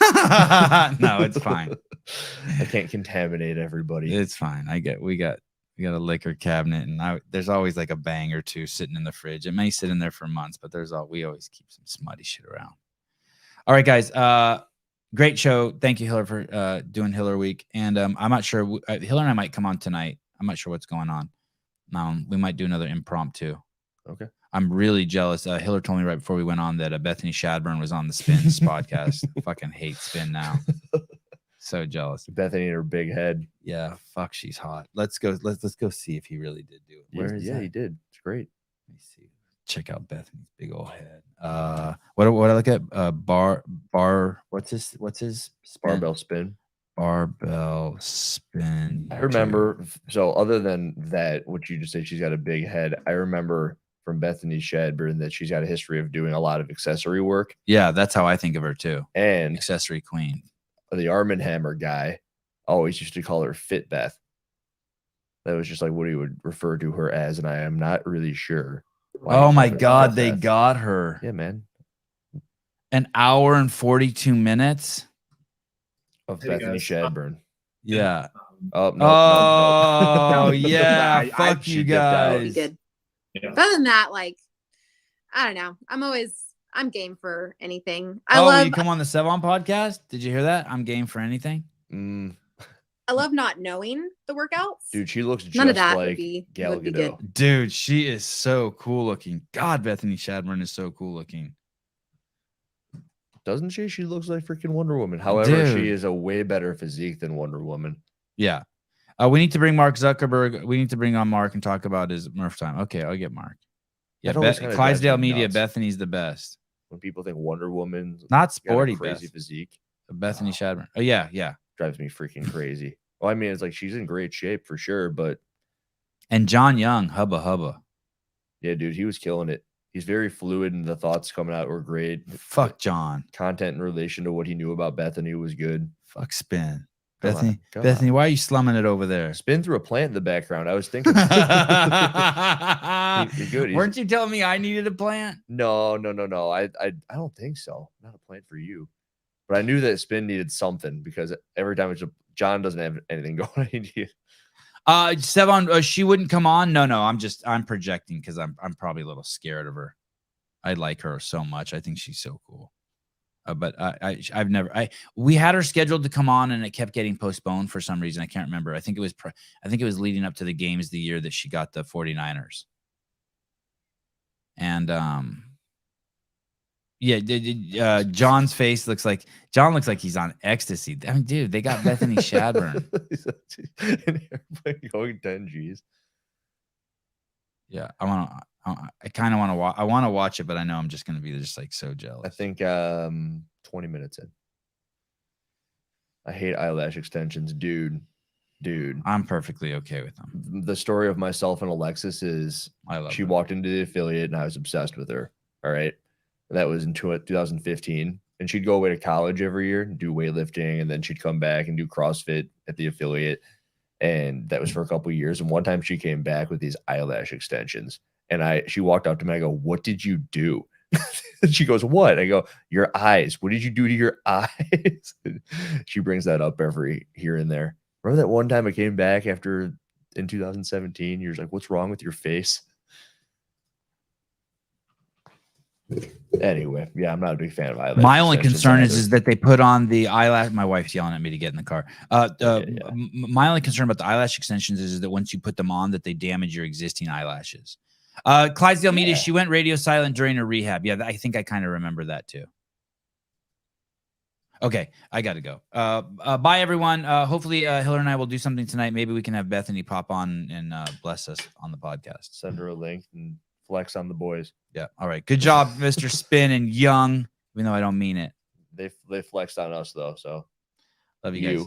No, it's fine. I can't contaminate everybody. It's fine. We got a liquor cabinet, and there's always a bang or two sitting in the fridge. It may sit in there for months, but we always keep some smutty shit around. All right, guys. Great show. Thank you, Hiller, for doing Hiller Week. And I'm not sure. Hiller and I might come on tonight. I'm not sure what's going on. We might do another impromptu. Okay. I'm really jealous. Hiller told me right before we went on that Bethany Shadburn was on the Spins podcast. Fucking hate Spin now. So jealous. Bethany and her big head. Yeah, fuck, she's hot. Let's go see if he really did do it. Where is that? He did. It's great. Let me see. Check out Bethany's big old head. What I look at? Bar. What's his? Spin? Barbell spin. Barbell spin. I remember. So other than that, what you just said, she's got a big head. I remember from Bethany Shadburn that she's got a history of doing a lot of accessory work. Yeah, that's how I think of her too. And accessory queen. The Arm & Hammer guy always used to call her Fit Beth. That was just what he would refer to her as, and I am not really sure. Oh my God, they got her. Yeah, man. An hour and 42 minutes of Bethany Shadburn. Yeah. No. Yeah. Fuck you guys. Yeah. Other than that, I don't know. I'm game for anything. You come on the Sevan podcast? Did you hear that? I'm game for anything. I love not knowing the workouts. Dude, she looks just None of that like Gal Gadot. Dude, she is so cool looking. God, Bethany Shadburn is so cool looking. Doesn't she? She looks like freaking Wonder Woman. However, Dude. she is a way better physique than Wonder Woman. Yeah. We need to bring Mark Zuckerberg. We need to bring on Mark and talk about his Murph time. Okay, I'll get Mark. Yeah, That always kinda Clydesdale drives me Media. nuts. Bethany's the best. When people think Wonder Woman's Not got a sporty, crazy Beth. physique, Bethany Shadburn. Oh yeah, yeah. drives me freaking crazy. Well, I mean, it's like she's in great shape for sure, but And John Young, hubba hubba. yeah, dude, he was killing it. He's very fluid, and the thoughts coming out were great. Fuck John. Content in relation to what he knew about Bethany was good. Fuck Spin. Come Bethany, on, come Bethany, on. why are you slumming it over there? Spin through a plant in the background. I was thinking, he's good. Weren't you telling me I needed a plant? No. I don't think so. Not a plant for you. But I knew that Spin needed something because every time John doesn't have anything going. Sevan, she wouldn't come on. No, I'm projecting because I'm probably a little scared of her. I like her so much. I think she's so cool. But we had her scheduled to come on and it kept getting postponed for some reason. I can't remember. I think it was leading up to the games the year that she got the 49ers. And John's face looks like he's on ecstasy. I mean, dude, they got Bethany Shadburn. Going 10 G's. Yeah, I kind of want to watch. I want to watch it, but I know I'm just going to be just like so jealous. I think 20 minutes in. I hate eyelash extensions, dude. I'm perfectly okay with them. The story of myself and Alexis is she walked into the affiliate and I was obsessed with her. All right. That was in 2015. And she'd go away to college every year and do weightlifting. And then she'd come back and do CrossFit at the affiliate. And that was for a couple of years. And one time she came back with these eyelash extensions. And she walked up to me. I go, "What did you do?" And she goes, "What?" I go, "Your eyes. What did you do to your eyes?" She brings that up every here and there. Remember that one time I came back in 2017? You're like, "What's wrong with your face?" Anyway, yeah, I'm not a big fan of eyelash. My only concern is that they put on the eyelash. My wife's yelling at me to get in the car. My only concern about the eyelash extensions is that once you put them on, that they damage your existing eyelashes. Clydesdale Media, she went radio silent during her rehab. Yeah, I think I kind of remember that too. Okay, I got to go. Bye, everyone. Hopefully, Hillary and I will do something tonight. Maybe we can have Bethany pop on and bless us on the podcast. Send her a link and flex on the boys. Yeah. All right. Good job, Mr. Spin and Young, even though I don't mean it. They flexed on us, though. So love you guys.